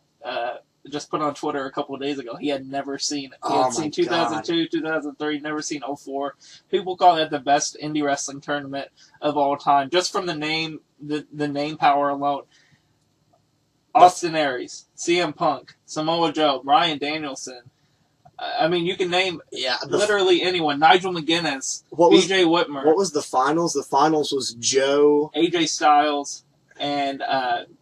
just put on Twitter a couple of days ago. He had never seen. He had seen 2002, 2003, never seen 04. People call that the best indie wrestling tournament of all time, just from the name, the name power alone. Austin Aries, CM Punk, Samoa Joe, Bryan Danielson. I mean, you can name literally anyone. Nigel McGuinness, BJ Whitmer. What was the finals? The finals was Joe, AJ Styles, and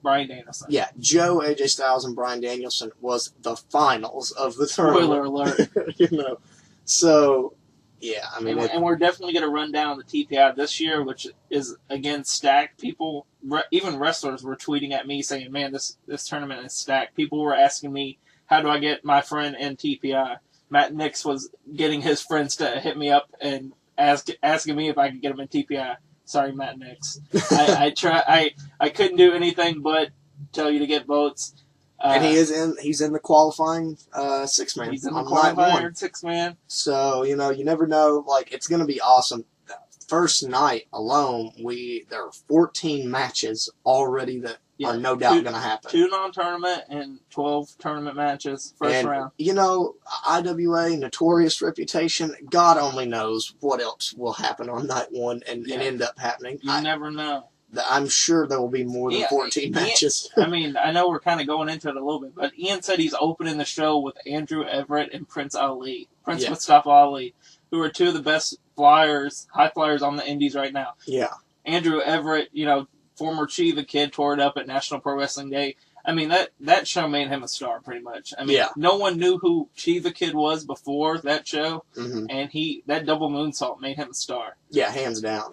Bryan Danielson. Yeah, Joe, AJ Styles, and Bryan Danielson was the finals of the tournament. Spoiler alert. You know, so yeah, I mean, and we're definitely going to run down the TPI this year, which is again stacked. People, even wrestlers, were tweeting at me saying, "Man, this tournament is stacked." People were asking me, "How do I get my friend in TPI?" Matt Nix was getting his friends to hit me up and asking me if I could get him in TPI. Sorry, Matt Nix. I couldn't do anything but tell you to get votes. And he's in the qualifying 6-man. He's in the qualifying 6-man. So, you know, you never know. Like, it's going to be awesome. First night alone, there are 14 matches already that are no doubt going to happen. 2 non-tournament and 12 tournament matches first round. You know, IWA, notorious reputation, God only knows what else will happen on night 1 and end up happening. You never know. I'm sure there will be more than 14 matches. I mean, I know we're kind of going into it a little bit, but Ian said he's opening the show with Andrew Everett and Prince Mustafa Ali, who are 2 of the best high flyers on the indies right now. Yeah. Andrew Everett, you know, former Chiva Kid, tore it up at National Pro Wrestling Day. I mean, that show made him a star, pretty much. I mean, no one knew who Chiva Kid was before that show, and that double moonsault made him a star. Yeah, hands down.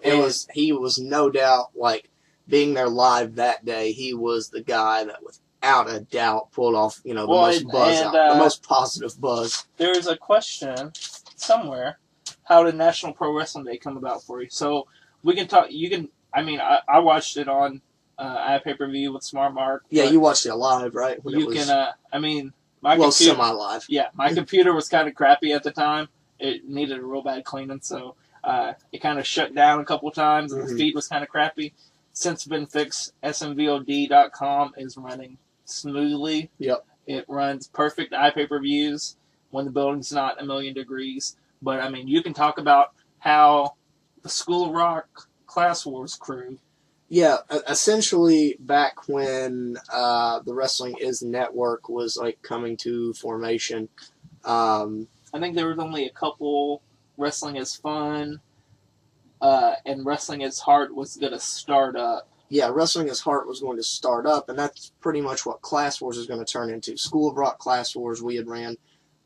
He was no doubt, like, being there live that day, he was the guy that without a doubt pulled off, you know, the most buzz out, the most positive buzz. There's a question somewhere, how did National Pro Wrestling Day come about for you? So we can talk, I mean, I watched it on iPay-per-view with Smart Mark. Yeah, you watched it live, right? I mean, my computer, semi-live. Yeah, my computer was kind of crappy at the time. It needed a real bad cleaning, so it kind of shut down a couple times, and the feed was kind of crappy. Since been fixed, smvod.com is running smoothly. Yep. It runs perfect iPay-per-views when the building's not 1,000,000 degrees. But, I mean, you can talk about how the School of Rock Class Wars crew. Yeah, essentially back when the Wrestling Is Network was, like, coming to formation. I think there was only a couple. Wrestling Is Fun. And Wrestling Is Heart was going to start up. Yeah, Wrestling Is Heart was going to start up, and that's pretty much what Class Wars is going to turn into. School of Rock Class Wars, we had ran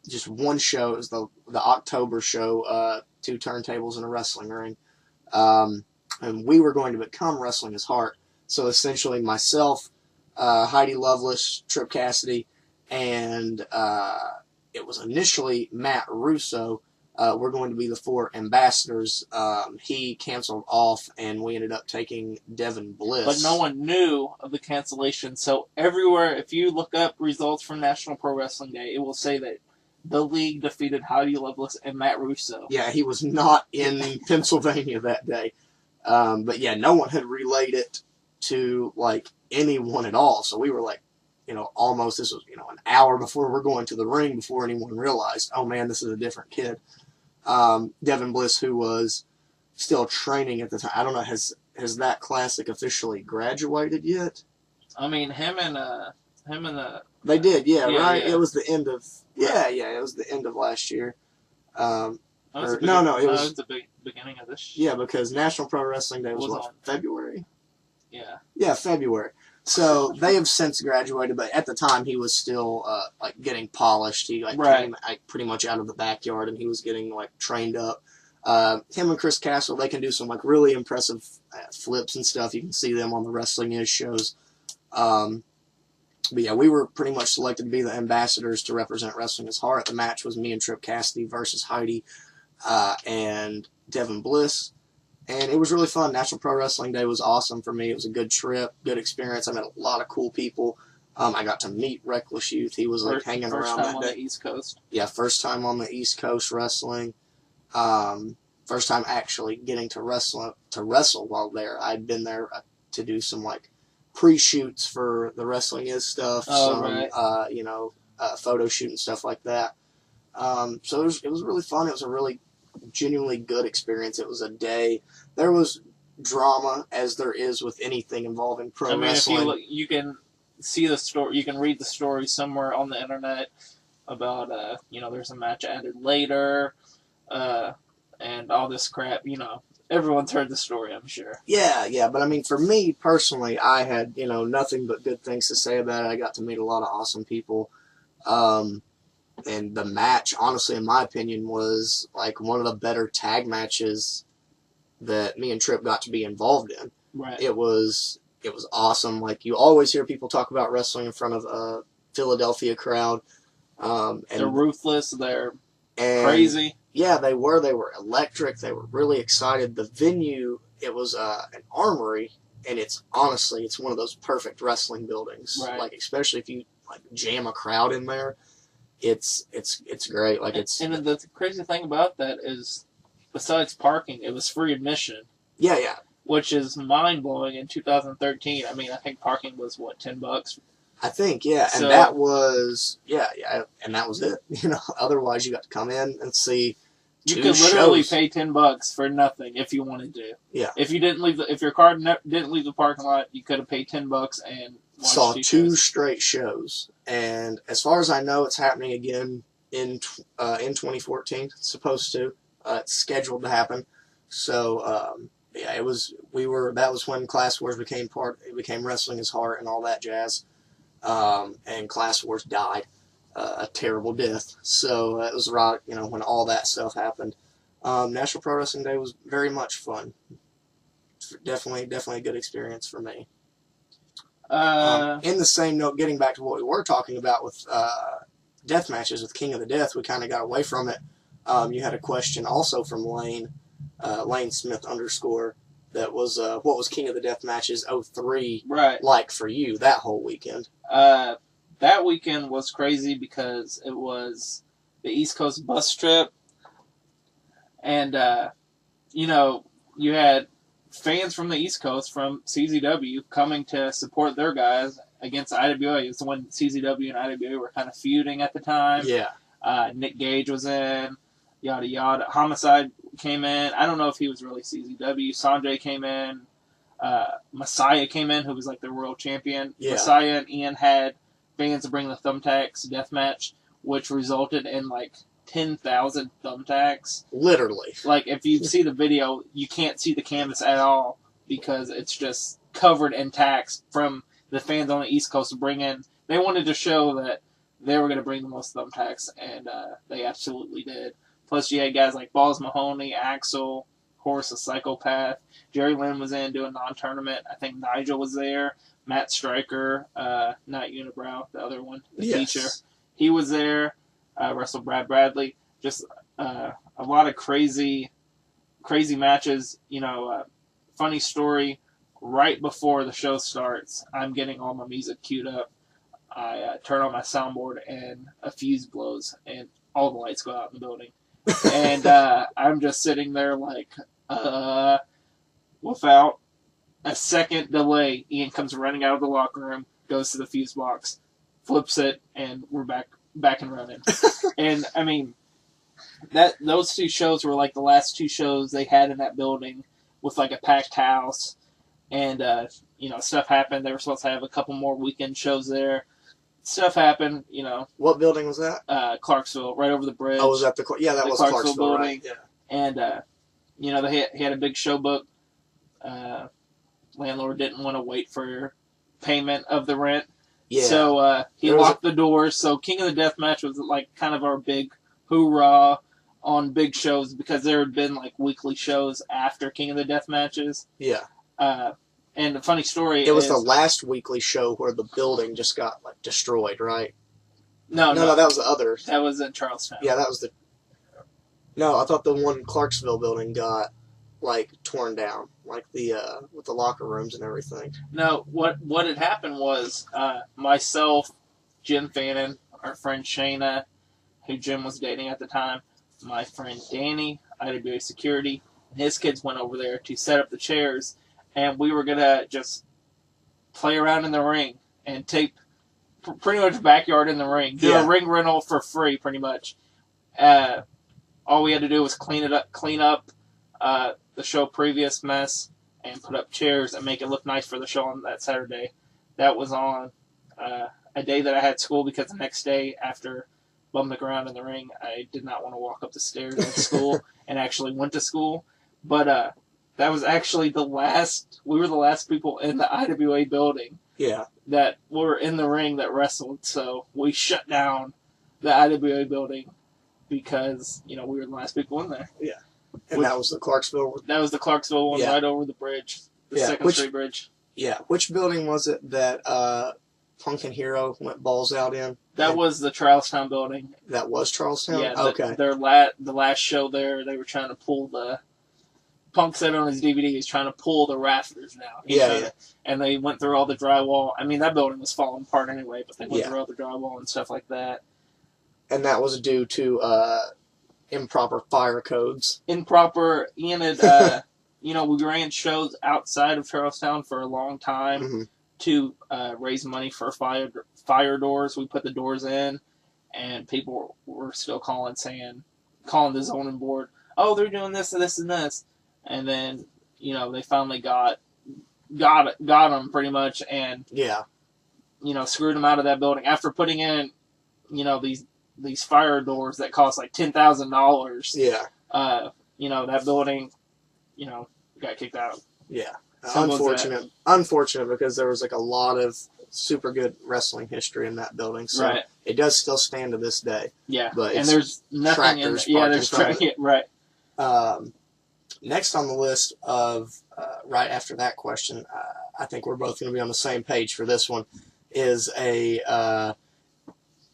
just one show. It was the October show, 2 turntables and a wrestling ring. And we were going to become Wrestling Is Heart. So essentially myself, Heidi Lovelace, Trip Cassidy, and it was initially Matt Russo. We're going to be the 4 ambassadors. He canceled off, and we ended up taking Devin Bliss. But no one knew of the cancellation. So everywhere, if you look up results from National Pro Wrestling Day, it will say that the league defeated Heidi Lovelace and Matt Russo. Yeah, he was not in Pennsylvania that day. But yeah, no one had relayed it to, like, anyone at all. So we were like, you know, almost, this was, you know, an hour before we're going to the ring before anyone realized, oh man, this is a different kid. Devin Bliss, who was still training at the time. I don't know, has that classic officially graduated yet? I mean, him and they did, right? Yeah. It was the end of it was the end of last year. It was the beginning of this year. Yeah, because National Pro Wrestling Day was February? Yeah, February. So they have since graduated, but at the time he was still like getting polished. He came pretty much out of the backyard, and he was getting like trained up. Him and Chris Castle, they can do some like really impressive flips and stuff. You can see them on the Wrestling Is shows. But yeah, we were pretty much selected to be the ambassadors to represent Wrestling Is Heart. The match was me and Trip Cassidy versus Heidi and Devin Bliss. And it was really fun. National Pro Wrestling Day was awesome for me. It was a good trip, good experience. I met a lot of cool people. I got to meet Reckless Youth. He was like hanging around that day. First time on the East Coast. Yeah, first time on the East Coast wrestling. First time actually getting to wrestle while there. I'd been there to do some like pre-shoots for the Wrestling Is stuff, photo shoot and stuff like that. So it was really fun. It was a really genuinely good experience. It was a day. There was drama, as there is with anything involving pro wrestling. If you can see the story, you can read the story somewhere on the internet about, there's a match added later, and all this crap. Everyone's heard the story, I'm sure. Yeah, but I mean, for me personally, I had, nothing but good things to say about it. I got to meet a lot of awesome people. And the match, honestly, in my opinion, was like one of the better tag matches that me and Tripp got to be involved in. Right. It was awesome. Like, you always hear people talk about wrestling in front of a Philadelphia crowd. And they're ruthless. They're crazy. Yeah, they were. They were electric. They were really excited. The venue, it was an armory, and it's one of those perfect wrestling buildings. Right. Like, especially if you like jam a crowd in there, it's great. Like, and the crazy thing about that is, besides parking, it was free admission. Yeah. Which is mind blowing in 2013. I mean, I think parking was $10. I think, yeah, So, and that was and that was it. Otherwise you got to come in and see. You could literally pay $10 for nothing if you wanted to. Yeah. If you didn't leave, if your car didn't leave the parking lot, you could have paid $10 and saw two straight shows. And as far as I know, it's happening again in 2014. It's supposed to. It's scheduled to happen. So that was when Class Wars became Wrestling Is Heart and all that jazz. And Class Wars died a terrible death. So it was right, when all that stuff happened. National Pro Wrestling Day was very much fun. Definitely a good experience for me. In the same note, getting back to what we were talking about with death matches with King of the Death, we kind of got away from it. You had a question also from Lane Smith _ that was what was King of the Death matches 03 like for you that whole weekend? That weekend was crazy because it was the East Coast bus trip, and you had fans from the East Coast, from CZW, coming to support their guys against IWA. It's when CZW and IWA were kind of feuding at the time. Yeah. Nick Gage was in, yada yada. Homicide came in. I don't know if he was really CZW. Sanjay came in. Messiah came in, who was like the world champion. Yeah. Messiah and Ian had fans to bring the thumbtacks deathmatch, which resulted in like 10,000 thumbtacks. Literally. Like, if you see the video, you can't see the canvas at all because it's just covered in tacks from the fans on the East Coast to bring in. They wanted to show that they were going to bring the most thumbtacks, and they absolutely did. Plus, you had guys like Balls Mahoney, Axel, Horace the Psychopath. Jerry Lynn was in doing non-tournament. I think Nigel was there. Matt Stryker, not Unibrow, the other one, the teacher. He was there. Wrestled Brad Bradley. Just a lot of crazy matches. Funny story. Right before the show starts, I'm getting all my music queued up. I turn on my soundboard and a fuse blows and all the lights go out in the building. And I'm just sitting there like, without a second delay, Ian comes running out of the locker room, goes to the fuse box, flips it, and we're back and running. And I mean, those two shows were like the last two shows they had in that building with like a packed house. And stuff happened. They were supposed to have a couple more weekend shows there. Stuff happened, What building was that? Clarksville, right over the bridge. Oh, was that the was Clarksville building? Right? Yeah. And he had a big show book. Landlord didn't want to wait for payment of the rent. Yeah. So he locked the doors. So King of the Death match was like kind of our big hoorah on big shows because there had been like weekly shows after King of the Death matches. Yeah. And the funny story it was the last weekly show where the building just got like destroyed, right? No, that was the other. That was in Charlestown. Yeah, that was the. No, I thought the one Clarksville building got like torn down, like the with the locker rooms and everything. No, what had happened was myself, Jim Fannin, our friend Shayna, who Jim was dating at the time, my friend Danny, IWA Security, and his kids went over there to set up the chairs, and we were gonna just play around in the ring and tape pretty much backyard in the ring. Do a ring rental for free, pretty much. All we had to do was clean up the show previous mess, and put up chairs and make it look nice for the show on that Saturday. That was on a day that I had school, because the next day, after bumming around in the ring, I did not want to walk up the stairs at school, and actually went to school. But that was actually we were the last people in the IWA building that were in the ring that wrestled. So we shut down the IWA building because, we were the last people in there. Yeah. And that was the Clarksville? That was the Clarksville one, right over the bridge, the 2nd Street Bridge. Yeah. Which building was it that Punk and Hero went balls out in? That was the Charlestown building. That was Charlestown? Yeah. Okay. The last show there, they were trying to pull the... Punk said on his DVD, he's trying to pull the rafters down. And they went through all the drywall. I mean, that building was falling apart anyway, but they went through all the drywall and stuff like that. And that was due to improper fire codes. Improper, and it, we ran shows outside of Charlestown for a long time to raise money for fire doors. We put the doors in, and people were still calling the zoning board, oh, they're doing this and this and this. And then, they finally got them pretty much, and screwed them out of that building after putting in, these fire doors that cost like $10,000. Yeah. That building, got kicked out. Yeah. Unfortunate because there was like a lot of super good wrestling history in that building. So it does still stand to this day. Yeah. But and there's nothing in there's tractors. Right. Next on the list of, right after that question, I think we're both going to be on the same page for this one, is a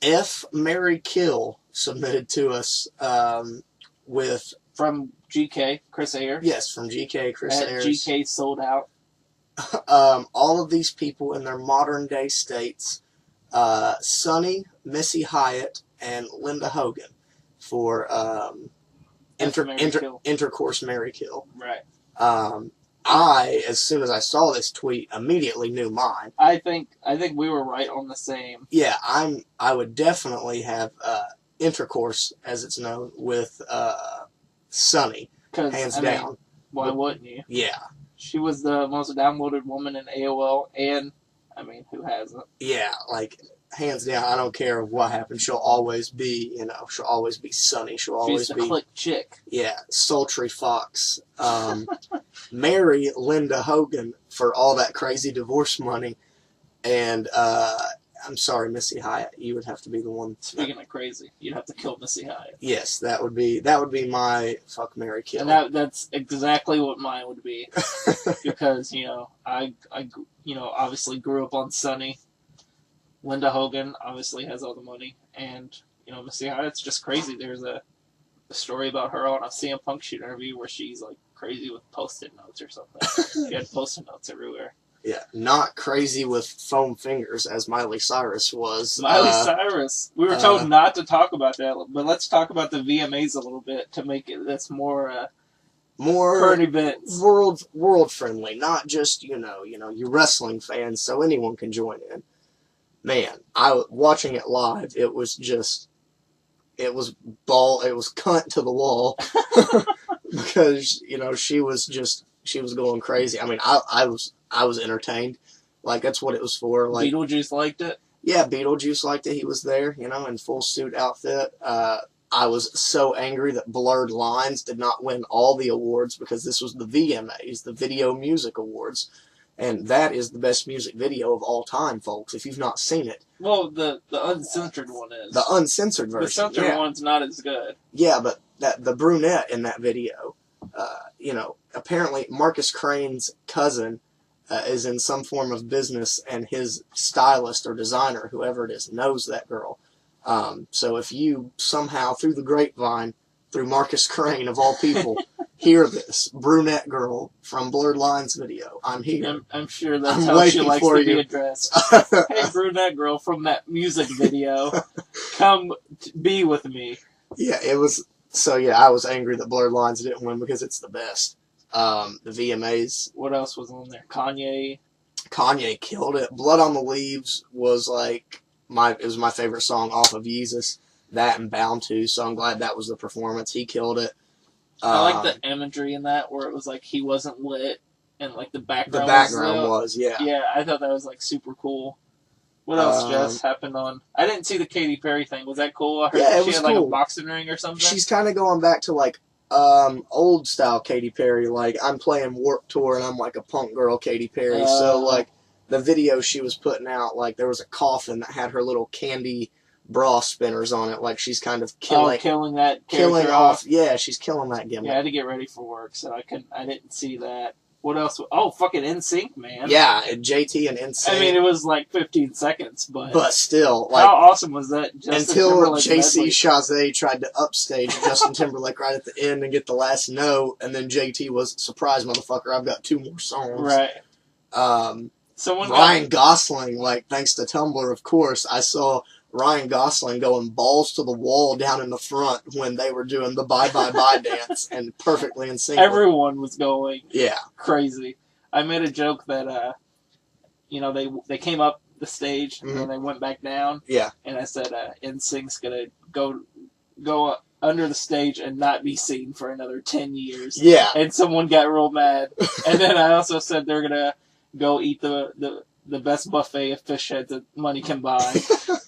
F, Marry, Kill submitted to us with... From GK, Chris Ayers. Yes, from GK, Chris Ayers. GK Sold Out. All of these people in their modern day states, Sonny, Missy Hyatt, and Linda Hogan for... intercourse, marry, kill. Right. I, as soon as I saw this tweet, immediately knew mine. I think we were right on the same. Yeah, I would definitely have intercourse, as it's known, with Sonny, hands down. Why wouldn't you? Yeah. She was the most downloaded woman in AOL, and who hasn't? Yeah, like, hands down, I don't care what happens. She'll always be, she'll always be Sunny. She'll always be... She's the click chick. Yeah, sultry fox. Marry Linda Hogan for all that crazy divorce money. And, I'm sorry, Missy Hyatt, you would have to be the one. Speaking of crazy, you'd have to kill Missy Hyatt. Yes, that would be my fuck, marry, kill. And that's exactly what mine would be. Because, I obviously grew up on Sunny. Linda Hogan obviously has all the money, and Missy Hyatt's just crazy. There's a story about her on a CM Punk shoot interview where she's like crazy with Post-it notes or something. She had Post-it notes everywhere. Yeah, not crazy with foam fingers as Miley Cyrus was. Miley Cyrus. We were told not to talk about that, but let's talk about the VMAs a little bit to make it that's more current events, world friendly, not just you wrestling fans, so anyone can join in. Man, watching it live, it was cunt to the wall because she was going crazy. I mean, I was entertained, like that's what it was for. Like Beetlejuice liked it. Yeah, Beetlejuice liked it. He was there, in full suit outfit. I was so angry that Blurred Lines did not win all the awards because this was the VMAs, the Video Music Awards. And that is the best music video of all time, folks, if you've not seen it. Well, the uncensored one is. The uncensored version. The censored one's not as good. Yeah, but the brunette in that video, apparently Marcus Crane's cousin is in some form of business, and his stylist or designer, whoever it is, knows that girl. So if you somehow, through the grapevine, through Marcus Crane, of all people, hear this brunette girl from Blurred Lines video, I'm here. I'm sure that's how she likes to be addressed. Hey, brunette girl from that music video, come be with me. Yeah, it was. So yeah, I was angry that Blurred Lines didn't win because it's the best. The VMAs. What else was on there? Kanye Killed it. Blood on the Leaves was like it was my favorite song off of Yeezus. That and Bound to, so I'm glad that was the performance. He killed it. I like the imagery in that where it was like he wasn't lit and like the background. Was yeah. Yeah, I thought that was like super cool. What else just happened on? I didn't see the Katy Perry thing. Was that cool? I heard she had like a boxing ring or something. She's kind of going back to like old style Katy Perry. Like I'm playing Warped Tour and I'm like a punk girl Katy Perry. So like the video she was putting out, like there was a coffin that had her little candy bra spinners on it. Like she's kind of killing off. Yeah, she's killing that gimmick. Yeah, I had to get ready for work, so I didn't see that. What else? Oh, fucking NSYNC, man. Yeah, JT and NSYNC. I mean, it was like 15 seconds, but still, like, how awesome was that? Until JC Chazé tried to upstage Justin Timberlake right at the end and get the last note, and then JT was, surprise, motherfucker, I've got 2 more songs. Right. Ryan Gosling, like, thanks to Tumblr, of course, I saw Ryan Gosling going balls to the wall down in the front when they were doing the Bye Bye Bye dance, and perfectly in sync. Everyone was going crazy. I made a joke that, they came up the stage and then they went back down. Yeah. And I said, NSYNC's gonna go under the stage and not be seen for another 10 years. Yeah. And someone got real mad. And then I also said they're gonna go eat the best buffet of fish heads that money can buy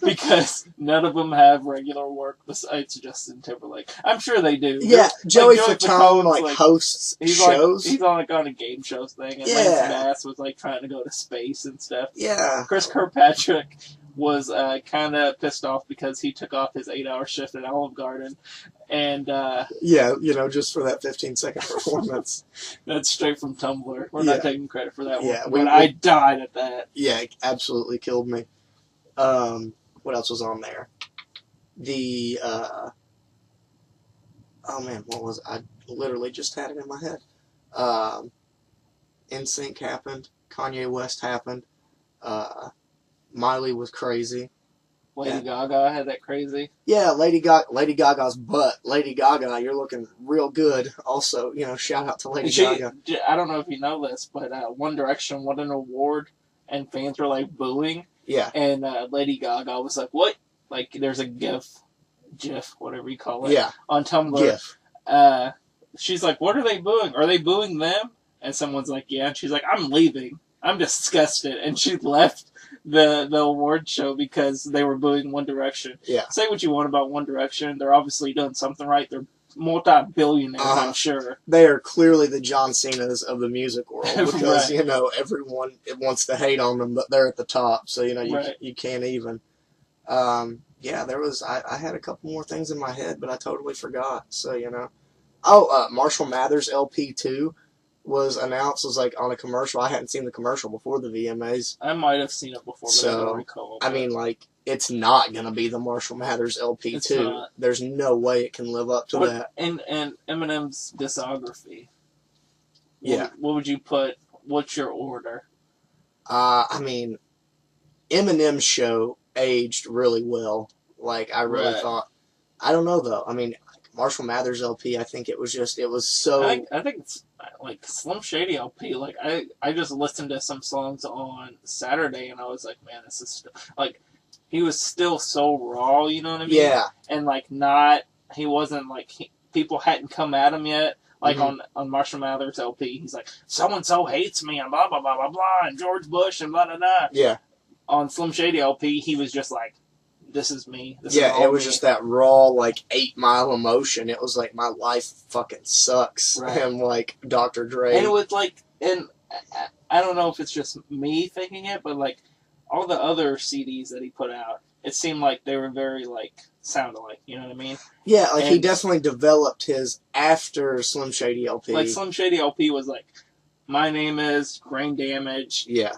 because none of them have regular work besides Justin Timberlake. I'm sure they do. Yeah, Joey Fatone hosts shows. He's on a game show thing, and Lance Bass was like trying to go to space and stuff. Yeah. Chris Kirkpatrick was kind of pissed off because he took off his 8-hour shift at Olive Garden. And just for that 15-second performance. That's straight from Tumblr. We're not taking credit for that one. But I died at that. Yeah, it absolutely killed me. What else was on there? What was it? I literally just had it in my head. NSYNC happened. Kanye West happened. Miley was crazy. Lady Gaga had that crazy. Yeah, Lady Gaga's butt. Lady Gaga, you're looking real good. Also, shout out to Lady Gaga. I don't know if you know this, but One Direction won an award, and fans were like booing. Yeah. And Lady Gaga was like, "What?" Like, there's a GIF, whatever you call it. Yeah. On Tumblr. GIF. She's like, "What are they booing? Are they booing them?" And someone's like, "Yeah." And she's like, "I'm leaving. I'm disgusted." And she left the award show because they were booing One Direction. Yeah. Say what you want about One Direction. They're obviously doing something right. They're multi-billionaires, I'm sure. They are clearly the John Cenas of the music world because, right. Everyone wants to hate on them, but they're at the top, so, you can't even. There was, I had a couple more things in my head, but I totally forgot, so, Marshall Mathers LP2 was announced. Was like on a commercial. I hadn't seen the commercial before the VMAs. I might have seen it before, but I don't recall. I mean, it's not going to be the Marshall Mathers LP2. There's no way it can live up to that. And Eminem's discography. Yeah. What would you put? What's your order? I mean, Eminem's show aged really well. Like, I really thought. I don't know, though. I mean, Marshall Mathers LP, I think it was so... I think it's, like, Slim Shady LP, like, I just listened to some songs on Saturday, and I was like, man, this is... Like, he was still so raw, you know what I mean? Yeah. And, he wasn't, people hadn't come at him yet. Like, on Marshall Mathers LP, he's like, so-and-so hates me, and blah, blah, blah, blah, blah, and George Bush, and blah, blah, blah. Yeah. On Slim Shady LP, he was just like, this is me. It was just that raw, 8 Mile emotion. It was like, my life fucking sucks. Right. And, Dr. Dre. And it was and I don't know if it's just me thinking it, but, all the other CDs that he put out, it seemed like they were very, sound alike. You know what I mean? Yeah, he definitely developed his after Slim Shady LP. Slim Shady LP was My Name Is, Brain Damage. Yeah.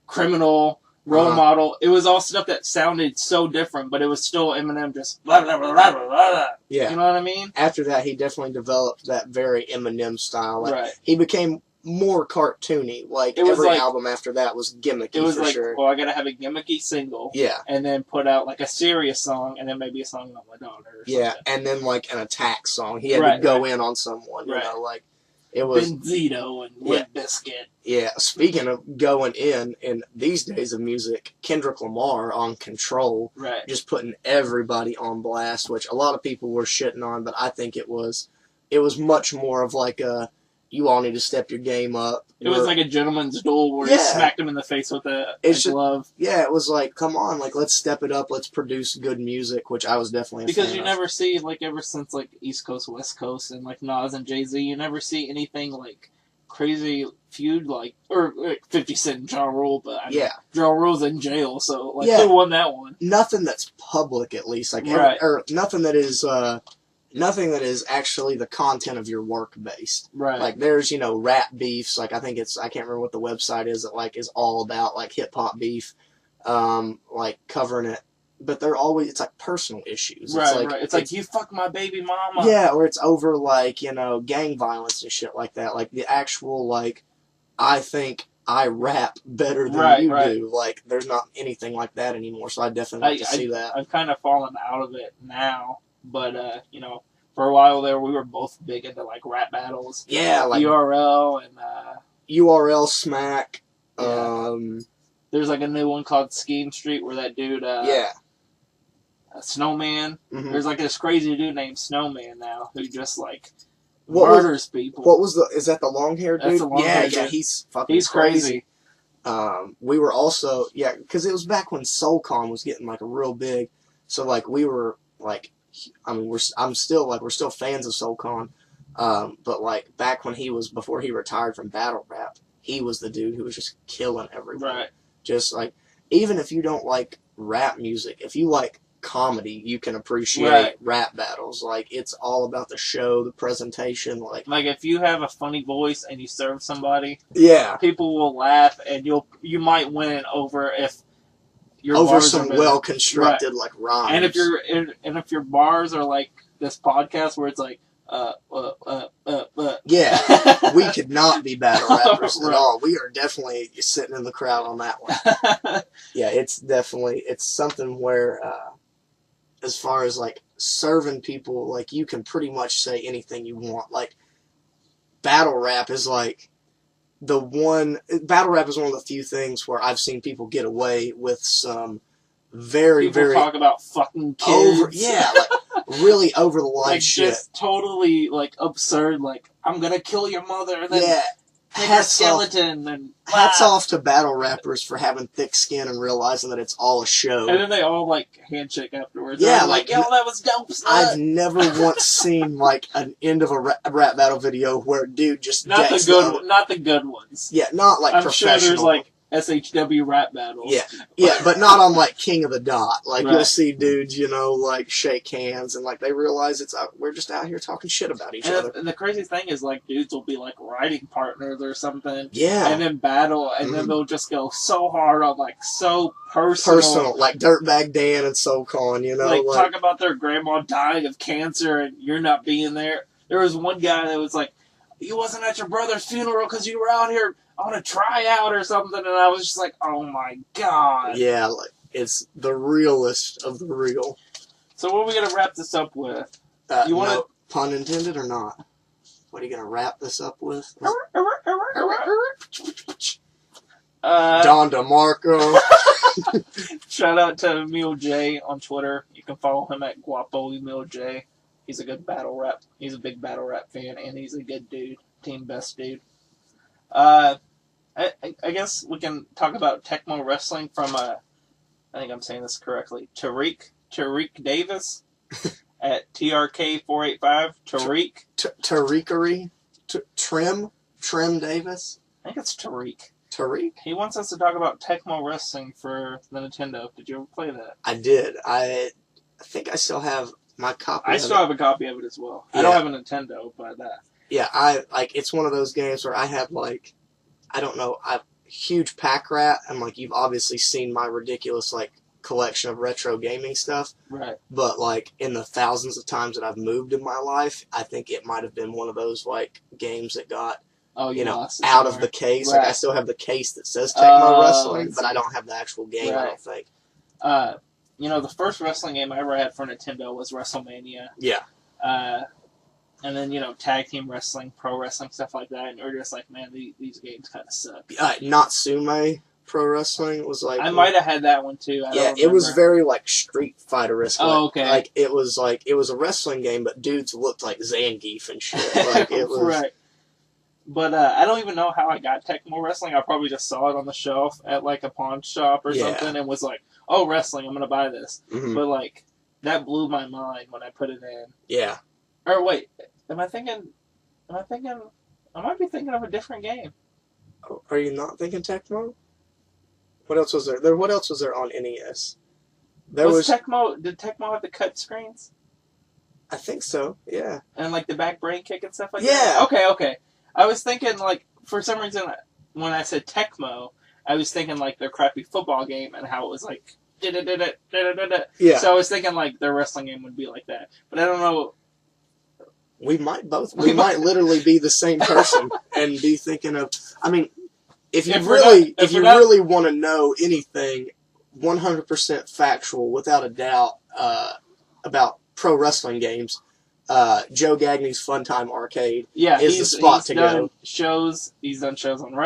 Criminal. Role Model. It was all stuff that sounded so different, but it was still Eminem just blah, blah, blah, blah, blah, blah. Yeah. You know what I mean? After that, he definitely developed that very Eminem style. Right. He became more cartoony. Every album after that was gimmicky, it was for sure. Well, I gotta have a gimmicky single. Yeah. And then put out, a serious song, and then maybe a song about my daughter or something. Yeah, and then, an attack song. He had to go in on someone, you know, It was Benzito and Limp Bizkit. Yeah, speaking of going in these days of music, Kendrick Lamar on Control, Right. just putting everybody on blast, which a lot of people were shitting on, but I think it was much more of like a, you all need to step your game up. It was like a gentleman's duel where he smacked him in the face with a glove. Yeah, it was like, come on, like, let's step it up, let's produce good music, which I was definitely a fan of. Never see, like, ever since, like, East Coast, West Coast, and, like, Nas and Jay-Z, you never see anything, like, crazy feud, like, or 50 Cent and Ja Rule, but, I mean, Ja Rule's in jail, so, like, who won that one? Nothing that's public, at least, like, or nothing that is, nothing that is actually the content of your work based. Right. Like, there's, rap beefs. Like, I think I can't remember what the website is that, like, is all about, like, hip-hop beef, like, covering it. But they're always, it's like personal issues. Right. It's like, you fuck my baby mama. Yeah, or it's over, like, gang violence and shit like that. Like, the actual, like, I think I rap better than you do. Like, there's not anything like that anymore, so I definitely like to see that. I've kind of fallen out of it now. But, for a while there, we were both big into, like, rap battles. Yeah, like... URL and, URL Smack. Yeah. There's, like, a new one called Scheme Street where that dude, Snowman. Mm-hmm. There's, like, this crazy dude named Snowman now who just, like, murders people. What was is that the long-haired dude? That's the long-haired dude. He's fucking crazy. We were also... Yeah, because it was back when SoulCon was getting, like, real big. So, like, we were, like... I mean, we're still fans of SoulCon, but like back when before he retired from battle rap, he was the dude who was just killing everyone. Right. Just like, even if you don't like rap music, if you like comedy, you can appreciate rap battles. Like, it's all about the show, the presentation. Like if you have a funny voice and you serve somebody, people will laugh, and you might win over if. Over some well-constructed like rhymes, and if your bars are like this podcast where it's like we could not be battle rappers at all. We are definitely sitting in the crowd on that one. Yeah, it's something where as far as like serving people, like you can pretty much say anything you want. Like battle rap is like. Battle rap is one of the few things where I've seen people get away with some very talk about fucking kids. Like really over the line like shit. Just totally like absurd. Like, I'm gonna kill your mother. And then hats off to battle rappers for having thick skin and realizing that it's all a show. And then they all like handshake afterwards. Yeah, like yo, that was dope. I've never once seen like an end of a rap battle video where dude just not the good ones. Yeah, not like professional. I'm sure there's like SHW rap battles. Yeah, but not on like King of the Dot. Like you'll see dudes, like shake hands and like they realize we're just out here talking shit about each other. And the crazy thing is like dudes will be like writing partners or something. Yeah. And then battle, and then they'll just go so hard on like so personal, like Dirtbag Dan and SoCon, like talk about their grandma dying of cancer and you're not being there. There was one guy that was like, "You wasn't at your brother's funeral because you were out here on a tryout or something," and I was just like, "Oh my god!" Yeah, like it's the realest of the real. So, what are we gonna wrap this up with? You want no, pun intended or not? What are you gonna wrap this up with? Don DeMarco. Shout out to Emil J on Twitter. You can follow him at Guapo Emil J. He's a good battle rap. He's a big battle rap fan, and he's a good dude. Team best dude. I guess we can talk about Tecmo Wrestling from, I think I'm saying this correctly, Tariq Davis at TRK485. Tariq. Tariqery? Trim Davis? I think it's Tariq. Tariq? He wants us to talk about Tecmo Wrestling for the Nintendo. Did you ever play that? I did. I think I still have my copy I still have a copy of it as well. Yeah. I don't have a Nintendo, but yeah, it's one of those games where I have like, I don't know, I'm a huge pack rat, and like you've obviously seen my ridiculous like collection of retro gaming stuff. Right. But like in the thousands of times that I've moved in my life, I think it might have been one of those like games that got out of the case. Right. Like I still have the case that says Tecmo Wrestling, but I don't have the actual game. Right. I don't think. The first wrestling game I ever had for Nintendo was WrestleMania. Yeah. And then, tag team wrestling, pro wrestling, stuff like that. And you're just like, man, these games kind of suck. Natsume Pro Wrestling was like... I might have had that one, too. I don't it was very, like, Street Fighter-esque. Oh, okay. It was a wrestling game, but dudes looked like Zangief and shit. It was... Right. But I don't even know how I got Tecmo Wrestling. I probably just saw it on the shelf at, like, a pawn shop or something and was like, oh, wrestling, I'm going to buy this. Mm-hmm. But, like, that blew my mind when I put it in. Yeah. Or, wait, I might be thinking of a different game. Are you not thinking Tecmo? What else was there? What else was there on NES? Tecmo? Did Tecmo have the cut screens? I think so. Yeah. And like the back brain kick and stuff like that. Yeah. Okay. I was thinking like for some reason when I said Tecmo, I was thinking like their crappy football game and how it was like yeah. So I was thinking like their wrestling game would be like that, but I don't know. We might literally be the same person and be thinking of. I mean. If you really want to know anything 100% factual, without a doubt, about pro wrestling games, Joe Gagney's Funtime Arcade is the spot to go. He's done shows on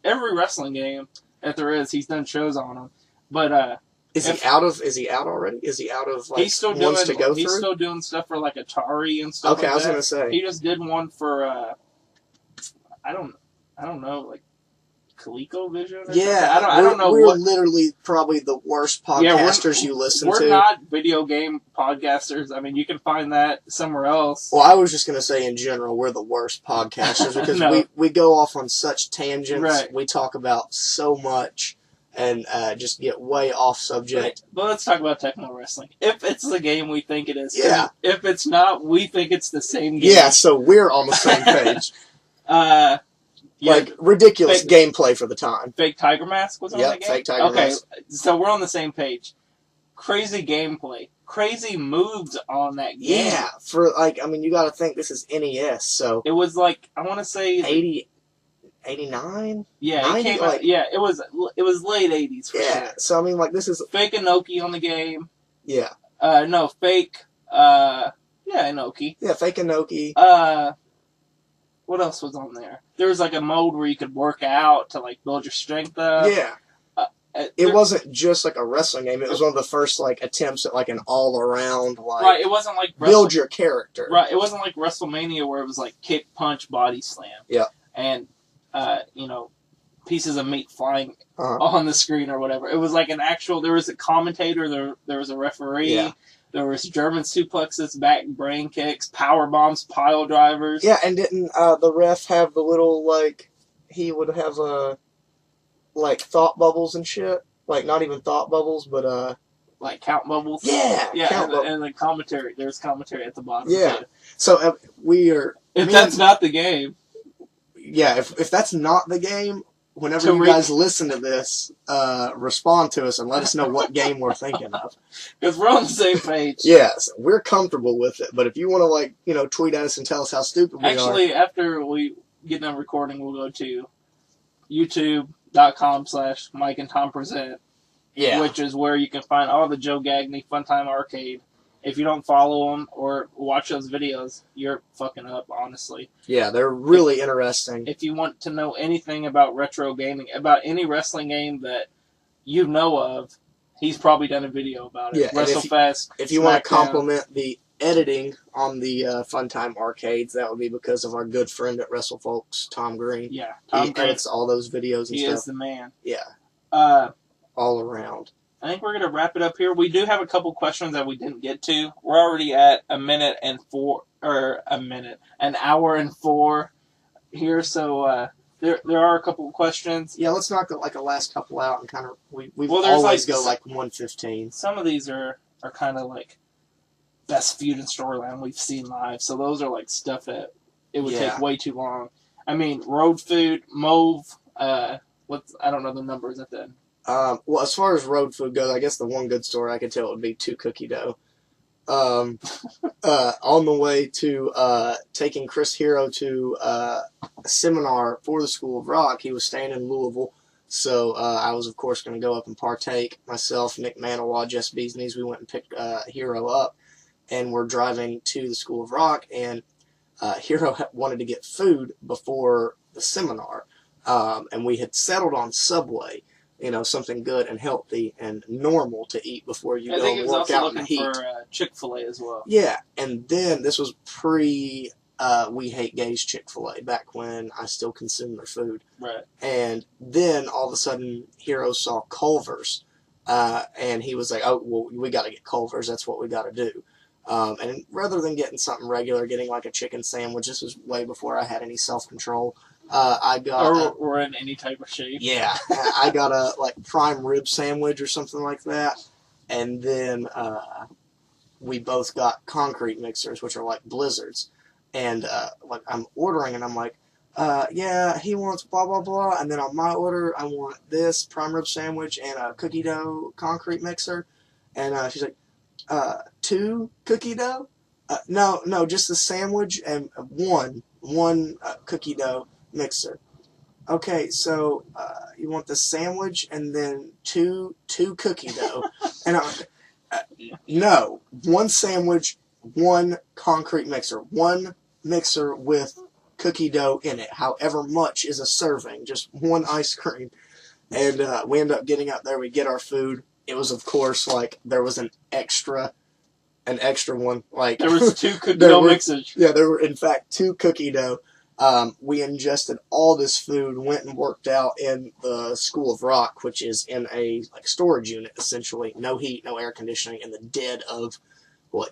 every wrestling game that there is. He's done shows on them. But is he out already? Is he out of like he's still ones to go through? He's still doing stuff for like Atari and stuff. Okay, I was gonna say he just did one for I don't know, like ColecoVision? Yeah, I don't know. We're literally probably the worst podcasters you listen to. We're not video game podcasters. I mean, you can find that somewhere else. Well, I was just going to say in general, we're the worst podcasters because we go off on such tangents. Right. We talk about so much and just get way off subject. Right. But let's talk about Tecmo Wrestling. If it's the game we think it is. Yeah. If it's not, we think it's the same game. Yeah, so we're on the same page. Like, ridiculous gameplay for the time. Fake Tiger Mask was on that game? Fake Tiger Mask. Okay, so we're on the same page. Crazy gameplay. Crazy moves on that game. Yeah, you gotta think this is NES, so... It was like, I want to say... 89? Yeah, 90, it came out, it was late 80s for sure. So this is... Fake Inoki on the game. Yeah. No, fake, Inoki. Yeah, fake Inoki. What else was on there? There was like a mode where you could work out to like build your strength up. Yeah. It wasn't just like a wrestling game. It was one of the first like attempts at like an all around like right. It wasn't like build your character. Right. It wasn't like WrestleMania where it was like kick, punch, body slam. Yeah. And pieces of meat flying on the screen or whatever. It was like an actual. There was a commentator. There was a referee. Yeah. There was German suplexes, back brain kicks, power bombs, pile drivers. Yeah, and didn't the ref have the little, like, he would have, like, thought bubbles and shit? Like, not even thought bubbles, but, like, count bubbles? Yeah! And the commentary. There's commentary at the bottom. Yeah. Too. So, we are... If that's not the game. Yeah, if that's not the game... Whenever you guys listen to this, respond to us and let us know what game we're thinking of. Because we're on the same page. Yes, we're comfortable with it. But if you want to, tweet at us and tell us how stupid we are. Actually, after we get done recording, we'll go to youtube.com/Mike and Tom Present. Yeah. Which is where you can find all the Joe Gagney Funtime Arcade. If you don't follow them or watch those videos, you're fucking up, honestly. Yeah, they're really interesting. If you want to know anything about retro gaming, about any wrestling game that you know of, he's probably done a video about it. Yeah, WrestleFest. If you want to compliment the editing on the Funtime Arcades, that would be because of our good friend at WrestleFolks, Tom Green. Yeah, Tom Green edits all those videos and stuff. He is the man. Yeah. All around. I think we're going to wrap it up here. We do have a couple questions that we didn't get to. We're already at an hour and 4 here, so there are a couple of questions. Yeah, let's knock like a last couple out and kind of we always go like 1:15. Some of these are kind of like best feud and storyline we've seen live, so those are like stuff that it would take way too long. I mean, Road Food, Mauve, I don't know the numbers at the end. Well, as far as road food goes, I guess the one good story I could tell would be 2 Cookie Dough. On the way to taking Chris Hero to a seminar for the School of Rock, he was staying in Louisville, so I was, of course, going to go up and partake. Myself, Nick Maniwa, Jess Beesneys, we went and picked Hero up, and we're driving to the School of Rock, and Hero wanted to get food before the seminar, and we had settled on Subway, you know, something good and healthy and normal to eat before you go and work out in the heat. I think he was also looking for Chick-fil-A as well. Yeah, and then this was pre We Hate Gays Chick-fil-A, back when I still consumed their food. Right. And then all of a sudden, Hero saw Culver's, and he was like, "Oh, well, we got to get Culver's. That's what we got to do." And rather than getting something regular, getting like a chicken sandwich, this was way before I had any self-control. I got or in any type of shape. Yeah, I got a like prime rib sandwich or something like that, and then we both got concrete mixers, which are like blizzards, and like I'm ordering, and I'm like, yeah, he wants blah blah blah, and then on my order, I want this prime rib sandwich and a cookie dough concrete mixer, and she's like, 2 cookie dough? No, just the sandwich and one cookie dough mixer. Okay, so you want the sandwich and then two cookie dough, and no, 1 sandwich, 1 concrete mixer, 1 mixer with cookie dough in it. However much is a serving, just 1 ice cream, and we end up getting out there. We get our food. It was, of course, like there was an extra one. Like there was 2 cookie dough mixes. Yeah, there were in fact 2 cookie dough. We ingested all this food, went and worked out in the School of Rock, which is in a like storage unit essentially. No heat, no air conditioning, in the dead of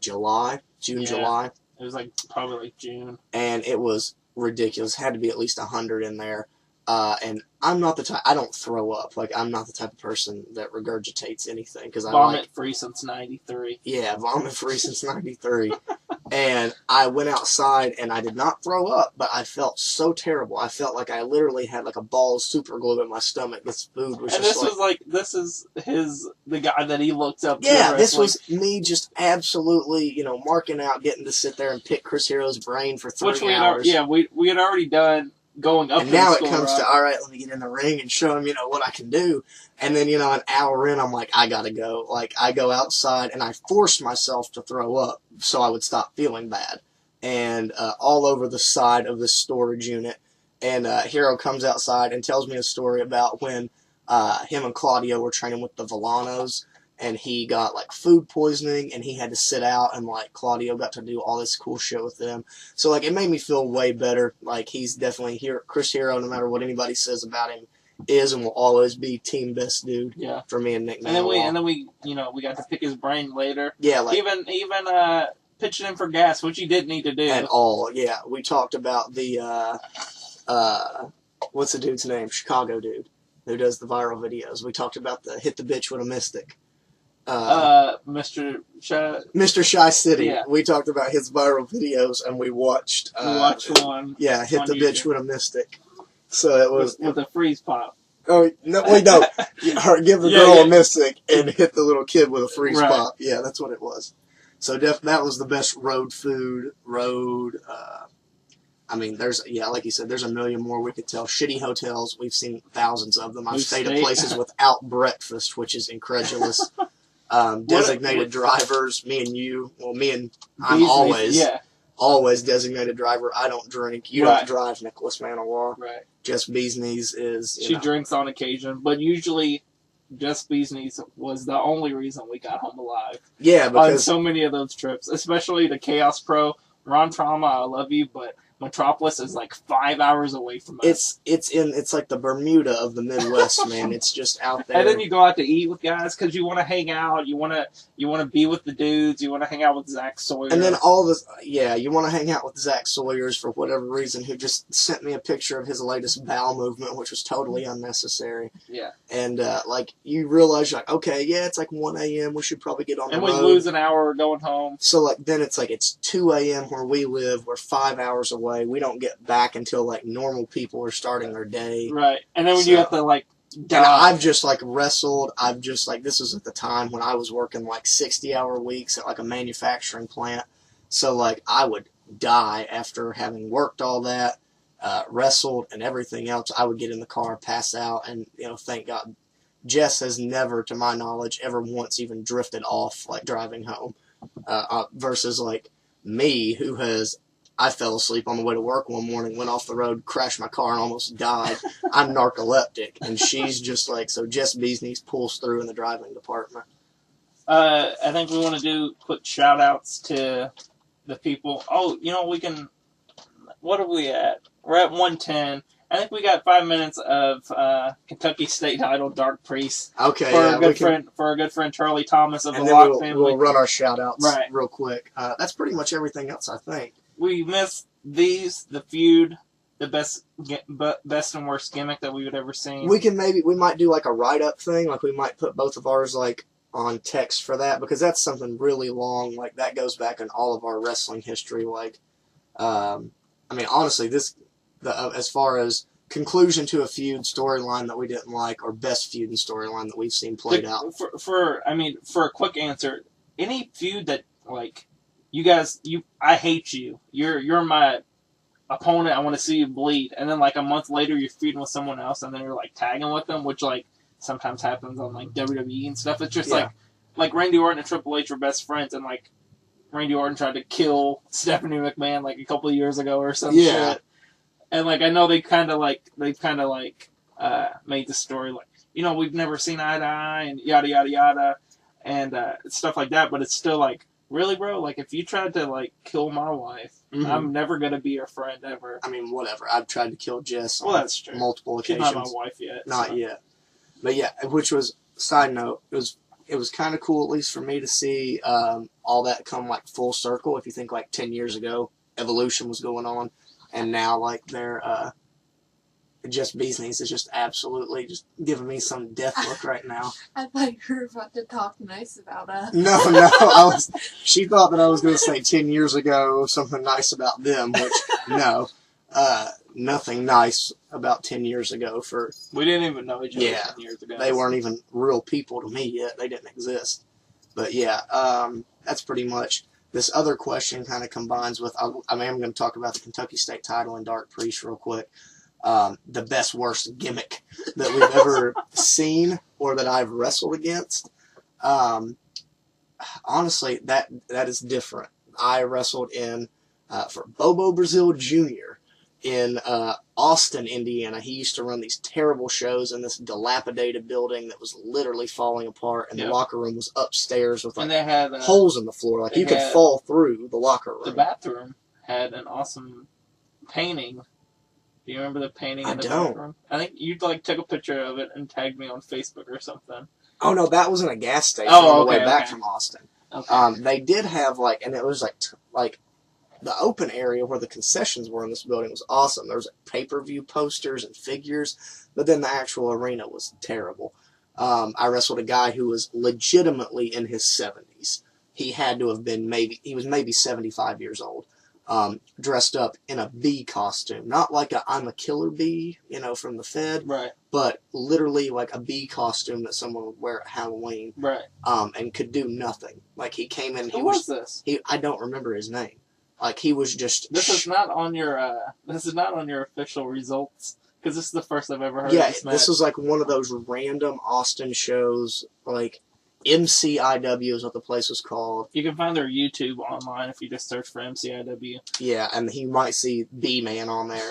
July. It was like probably like June, and it was ridiculous. Had to be at least 100 in there. And I'm not the type. I don't throw up. Like, I'm not the type of person that regurgitates anything because I vomit free since '93. Yeah, vomit free since '93. And I went outside and I did not throw up, but I felt so terrible. I felt like I literally had like a ball of super glue in my stomach. This food was and just this is the guy that he looks up to. Yeah, this was me just absolutely, marking out, getting to sit there and pick Chris Hero's brain for 3 hours. We had already done going up. And now it comes to, all right, let me get in the ring and show him, what I can do. And then, an hour in, I'm like, I gotta go. Like, I go outside and I forced myself to throw up so I would stop feeling bad. And all over the side of the storage unit. And Hero comes outside and tells me a story about when him and Claudio were training with the Villanos. And he got, food poisoning, and he had to sit out, and, Claudio got to do all this cool shit with them. So, it made me feel way better. He's definitely here. Chris Hero, no matter what anybody says about him, is and will always be team best dude for me and Nick Maniwa. And then we we got to pick his brain later. Yeah, even pitching him for gas, which he didn't need to do. At all, yeah. We talked about the, what's the dude's name? Chicago dude who does the viral videos. We talked about the hit the bitch with a mystic. Mr. Shy City. Yeah. We talked about his viral videos, and we watched one. Yeah, hit the bitch with a mystic. So it was with a freeze pop. Oh no! Wait, no. Give the girl a mystic and hit the little kid with a freeze pop. Yeah, that's what it was. So that was the best road food. I mean, like you said, there's a million more we could tell. Shitty hotels, we've seen thousands of them. I've stayed at places without breakfast, which is incredulous. Designated drivers, me and you. Well, I'm always designated driver. I don't drink. You don't drive, Nicholas Maniwa. Right. Jess Beesneys is. She drinks on occasion, but usually Jess Beesneys was the only reason we got home alive. Yeah, because on so many of those trips, especially the Chaos Pro. Ron Trauma, I love you, but Metropolis is 5 hours away from us. It's like the Bermuda of the Midwest, man. It's just out there. And then you go out to eat with guys because you want to hang out. You want to be with the dudes. You want to hang out with Zach Sawyer. And then you want to hang out with Zach Sawyers for whatever reason, who just sent me a picture of his latest bowel movement, which was totally unnecessary. Yeah. And you realize okay, it's 1 a.m. We should probably get on the road. And we lose an hour going home. So then it's 2 a.m. where we live. We're 5 hours away. We don't get back until normal people are starting their day. Right. And then when you have to and I've just wrestled. I've just this was at the time when I was working 60-hour weeks at a manufacturing plant. So I would die after having worked all that, wrestled and everything else. I would get in the car, pass out, and thank God, Jess has never, to my knowledge, ever once even drifted off driving home. Versus me, who has I fell asleep on the way to work one morning, went off the road, crashed my car, and almost died. I'm narcoleptic, and she's just like, so Jess Beesneys pulls through in the driving department. I think we want to do quick shout-outs to the people. Oh, you know, we can... What are we at? We're at 110. I think we got 5 minutes of Kentucky State title Dark Priest. Okay, for our good friend Charlie Thomas of the and Lock then family. we'll run our shout-outs Right. real quick. That's pretty much everything else, I think. We missed these, the feud, the best and worst gimmick that we would ever seen. We might do like a write-up thing, like we might put both of ours like on text for that, because that's something really long, like that goes back in all of our wrestling history. Like, I mean, honestly, as far as conclusion to a feud storyline that we didn't like, or best feud and storyline that we've seen played out. For a quick answer, any feud that like I hate you. You're my opponent. I want to see you bleed. And then like a month later, you're feuding with someone else, and then you're like tagging with them, which like sometimes happens on like WWE and stuff. It's just like Randy Orton and Triple H were best friends, and like Randy Orton tried to kill Stephanie McMahon like a couple of years ago or some shit. And like I know they've kind of made the story like, you know, we've never seen eye to eye and yada yada yada and stuff like that. But it's still like, really, bro? Like, if you tried to, like, kill my wife, I'm never going to be your friend ever. I mean, whatever. I've tried to kill Jess on that's true. multiple occasions. She's not my wife yet. Not yet. But yeah, which was, side note, it was kind of cool, at least for me, to see all that come, like, full circle. If you think, like, 10 years ago, Evolution was going on, and now, like, they're... Jess Beesneys is just absolutely just giving me some death look right now. I thought you were about to talk nice about us. No, she thought that I was going to say 10 years ago something nice about them, which, no, nothing nice about 10 years ago. We didn't even know each other 10 years ago. They weren't even real people to me yet. They didn't exist. But yeah, that's pretty much. This other question kind of combines with, I'm going to talk about the Kentucky State title and Dark Priest real quick. The best, worst gimmick that we've ever seen or that I've wrestled against. Honestly, that is different. I wrestled for Bobo Brazil Jr. in Austin, Indiana. He used to run these terrible shows in this dilapidated building that was literally falling apart, and the locker room was upstairs with like they had, holes in the floor. Like you could fall through the locker room. The bathroom had an awesome painting. Do you remember the painting in the bathroom? I think you like took a picture of it and tagged me on Facebook or something. Oh no, that was in a gas station on the way back from Austin. Okay. They did have like, and it was like the open area where the concessions were in this building was awesome. There was like pay-per-view posters and figures, but then the actual arena was terrible. I wrestled a guy who was legitimately in his 70s. He had to have been he was maybe 75 years old. Dressed up in a bee costume. Not like I'm a killer bee, from the Fed. Right. But literally like a bee costume that someone would wear at Halloween. Right. And could do nothing. Like he came in. Who was this? I don't remember his name. Like he was just. This is not on your. This is not on your official results because this is the first I've ever heard of this match. This was like one of those random Austin shows, like. MCIW is what the place was called. You can find their YouTube online if you just search for MCIW. Yeah, and you might see B-Man on there.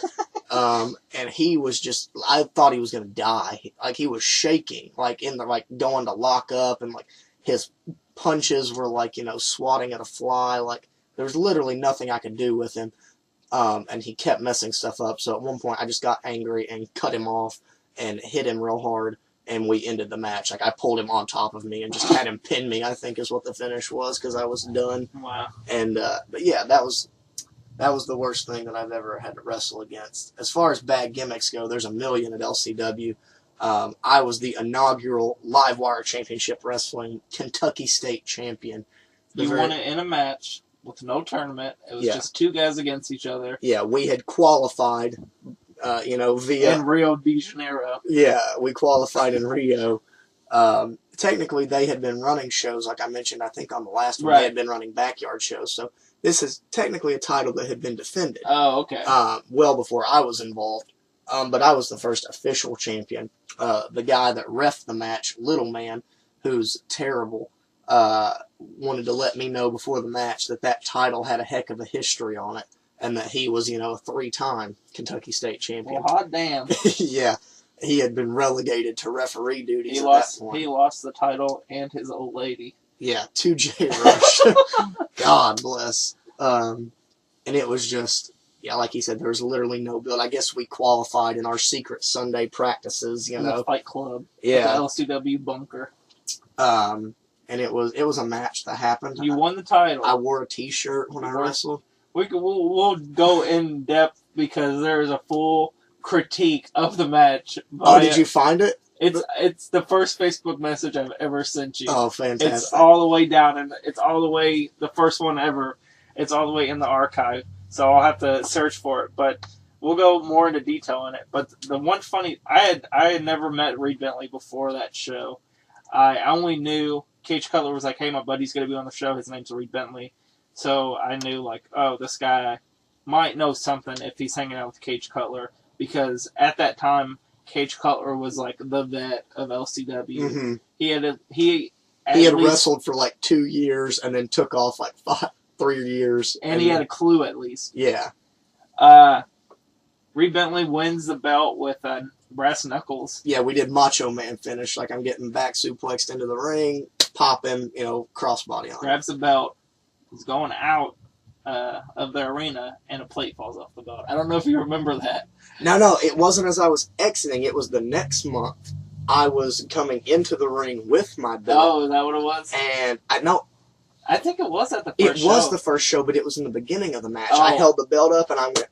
And he was just, I thought he was going to die. Like, he was shaking, like, going to lock up, and, like, his punches were, like, swatting at a fly. Like, there was literally nothing I could do with him. And he kept messing stuff up. So at one point, I just got angry and cut him off and hit him real hard. And we ended the match. Like, I pulled him on top of me and just had him pin me, I think is what the finish was, because I was done. Wow. And, but yeah, that was the worst thing that I've ever had to wrestle against. As far as bad gimmicks go, there's a million at LCW. I was the inaugural Livewire Championship Wrestling Kentucky State Champion. You won it in a match with no tournament. It was just two guys against each other. Yeah, we had qualified... via... In Rio de Janeiro. Yeah, we qualified in Rio. Technically, they had been running shows, like I mentioned, I think on the last one, they had been running backyard shows. So this is technically a title that had been defended. Oh, okay. Well before I was involved. But I was the first official champion. The guy that reffed the match, Little Man, who's terrible, wanted to let me know before the match that title had a heck of a history on it. and that he was, you know, a 3-time Kentucky State champion. Well, hot damn. Yeah, he had been relegated to referee duties He at lost. that point. He lost the title and his old lady. Yeah, to J. Rush. God bless. And it was just, yeah, like he said, there was literally no build. I guess we qualified in our secret Sunday practices, you In know. the Fight Club. Yeah. At the LCW bunker. And it was a match that happened. You won the title. I wore a T-shirt when I wrestled. We'll go in depth because there is a full critique of the match. Oh, did you find it? It's the first Facebook message I've ever sent you. Oh, fantastic! It's all the way down, and it's all the way the first one ever. It's all the way in the archive, so I'll have to search for it. But we'll go more into detail on it. But the one funny, I had never met Reed Bentley before that show. I only knew Cage Cutler was like, "Hey, my buddy's gonna be on the show. His name's Reed Bentley." So I knew like, oh, this guy might know something if he's hanging out with Cage Cutler, because at that time Cage Cutler was like the vet of LCW. Mm-hmm. He had wrestled for like 2 years and then took off like 3 years. And he had a clue at least. Yeah. Reed Bentley wins the belt with brass knuckles. Yeah, we did Macho Man finish. Like I'm getting back suplexed into the ring, popping, you know, crossbody on. Grabs the belt. He's going out of the arena, and a plate falls off the belt. I don't know if you remember that. No, it wasn't as I was exiting. It was the next month. I was coming into the ring with my belt. Oh, is that what it was? And I think it was at the first show. It was the first show, but it was in the beginning of the match. Oh. I held the belt up, and I went...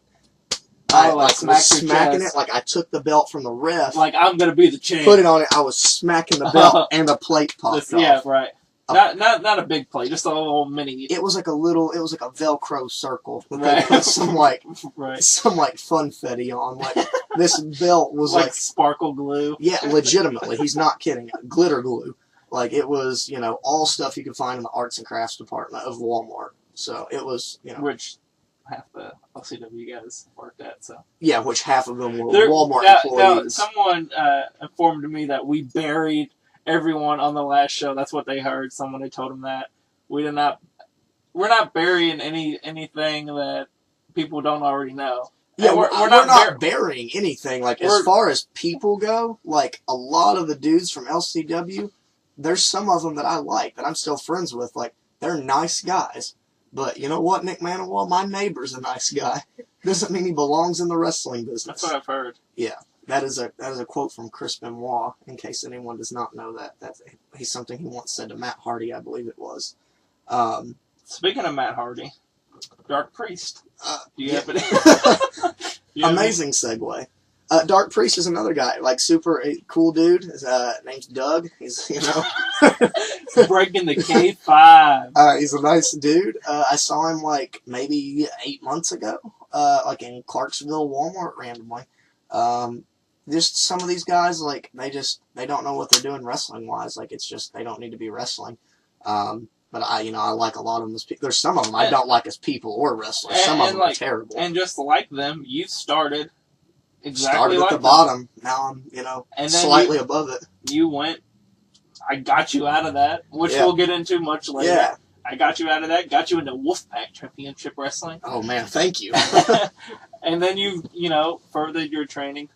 I was smacking it. Like, I took the belt from the ref. Like, I'm going to be the champ. Put it on it. I was smacking the belt, and the plate popped off. Yeah, right. Not a big plate, just a little mini. It was like a Velcro circle. Right. They put some right. funfetti on. Like this belt was like sparkle glue. Yeah, legitimately. He's not kidding. Glitter glue. Like it was, you know, all stuff you could find in the arts and crafts department of Walmart. So it was, you know, which half the LCW guys worked at. So yeah, which half of them were Walmart employees. Someone informed me that we buried everyone on the last show. That's what they heard. Someone had told them that. We're not burying anything that people don't already know. Yeah, we're not burying anything. Like, as far as people go, like, a lot of the dudes from LCW, there's some of them that I like, that I'm still friends with. Like, they're nice guys. But you know what, Nick Maniwa? My neighbor's a nice guy. Doesn't mean he belongs in the wrestling business. That's what I've heard. Yeah. That is a quote from Chris Benoit, in case anyone does not know that. He's something he once said to Matt Hardy, I believe it was. Speaking of Matt Hardy, Dark Priest. Do you have it? Amazing segue. Dark Priest is another guy, like super cool dude. His name's Doug. He's, you know, breaking the K5. He's a nice dude. I saw him like maybe 8 months ago, like in Clarksville Walmart randomly. Just some of these guys, like they don't know what they're doing wrestling wise. Like it's just they don't need to be wrestling. But I like a lot of them as people. There's some of them I don't like as people or wrestlers. Some of them are terrible. And just like them, you started exactly started like at the bottom. Now I'm, you know, slightly above it. You went. I got you out of that, which we'll get into much later. Yeah. I got you out of that. Got you into Wolfpack Championship Wrestling. Oh man, thank you. And then you furthered your training,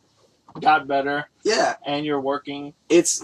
got better. Yeah. And you're working. It's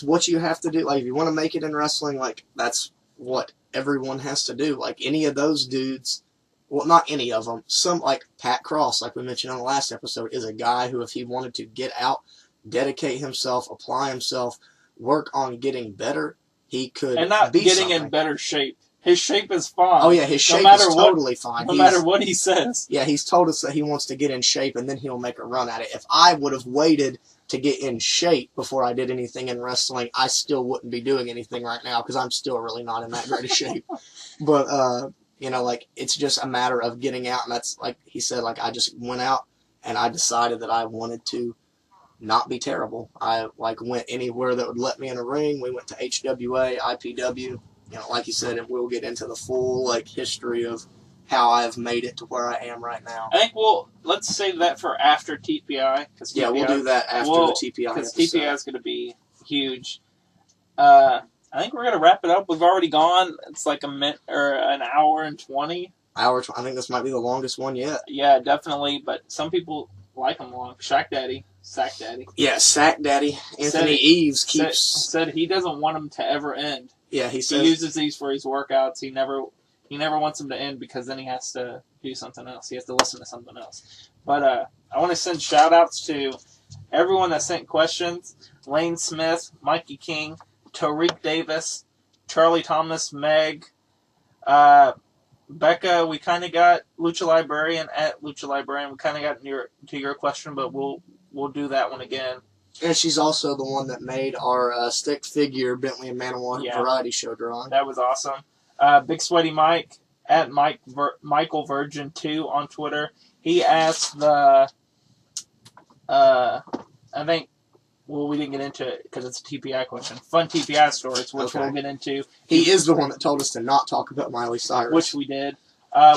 what you have to do. Like if you want to make it in wrestling, like that's what everyone has to do. Like any of those dudes, well, not any of them. Some, like Pat Cross, like we mentioned on the last episode, is a guy who, if he wanted to get out, dedicate himself, apply himself, work on getting better, he could and not be getting something. in better shape. His shape is fine. Oh yeah, his shape is totally fine. No matter what he says. Yeah, he's told us that he wants to get in shape and then he'll make a run at it. If I would have waited to get in shape before I did anything in wrestling, I still wouldn't be doing anything right now because I'm still really not in that great of shape. But like it's just a matter of getting out, and that's like he said. Like I just went out and I decided that I wanted to not be terrible. I went anywhere that would let me in a ring. We went to HWA, IPW. Like you said, and we'll get into the full history of how I've made it to where I am right now. I think let's save that for after TPI. We'll do that after the TPI because TPI is going to be huge. I think we're going to wrap it up. We've already gone. It's like a minute or an hour and 20. I think this might be the longest one yet. Yeah, definitely. But some people like them long. Sack Daddy. Yeah, Sack Daddy. Anthony Eves said he doesn't want them to ever end. Yeah, he uses these for his workouts. He never wants them to end because then he has to do something else. He has to listen to something else. But I want to send shout-outs to everyone that sent questions. Lane Smith, Mikey King, Tariq Davis, Charlie Thomas, Meg, Becca. We kind of got Lucha Librarian at Lucha Librarian. We kind of got to your question, but we'll do that one again. And she's also the one that made our stick figure Bentley and Maniwa variety show drawing. That was awesome. Big Sweaty Mike at Michael Virgin 2 on Twitter. He asked I think, well, we didn't get into it because it's a TPI question. Fun TPI stories, which we'll get into. He is the one that told us to not talk about Miley Cyrus. Which we did.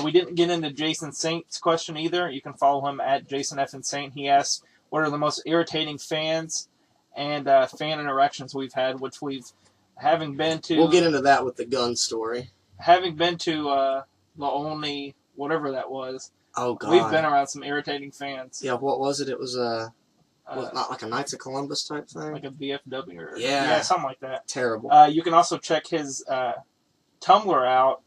We didn't get into Jason Saint's question either. You can follow him at Jason F. and Saint. He asked, what are the most irritating fans and fan interactions we've had, which having been to... We'll get into that with the gun story. Having been to the only, whatever that was, oh God, we've been around some irritating fans. Yeah, what was it? It was not like a Knights of Columbus type thing? Like a VFW or... Yeah, something like that. Terrible. You can also check his Tumblr out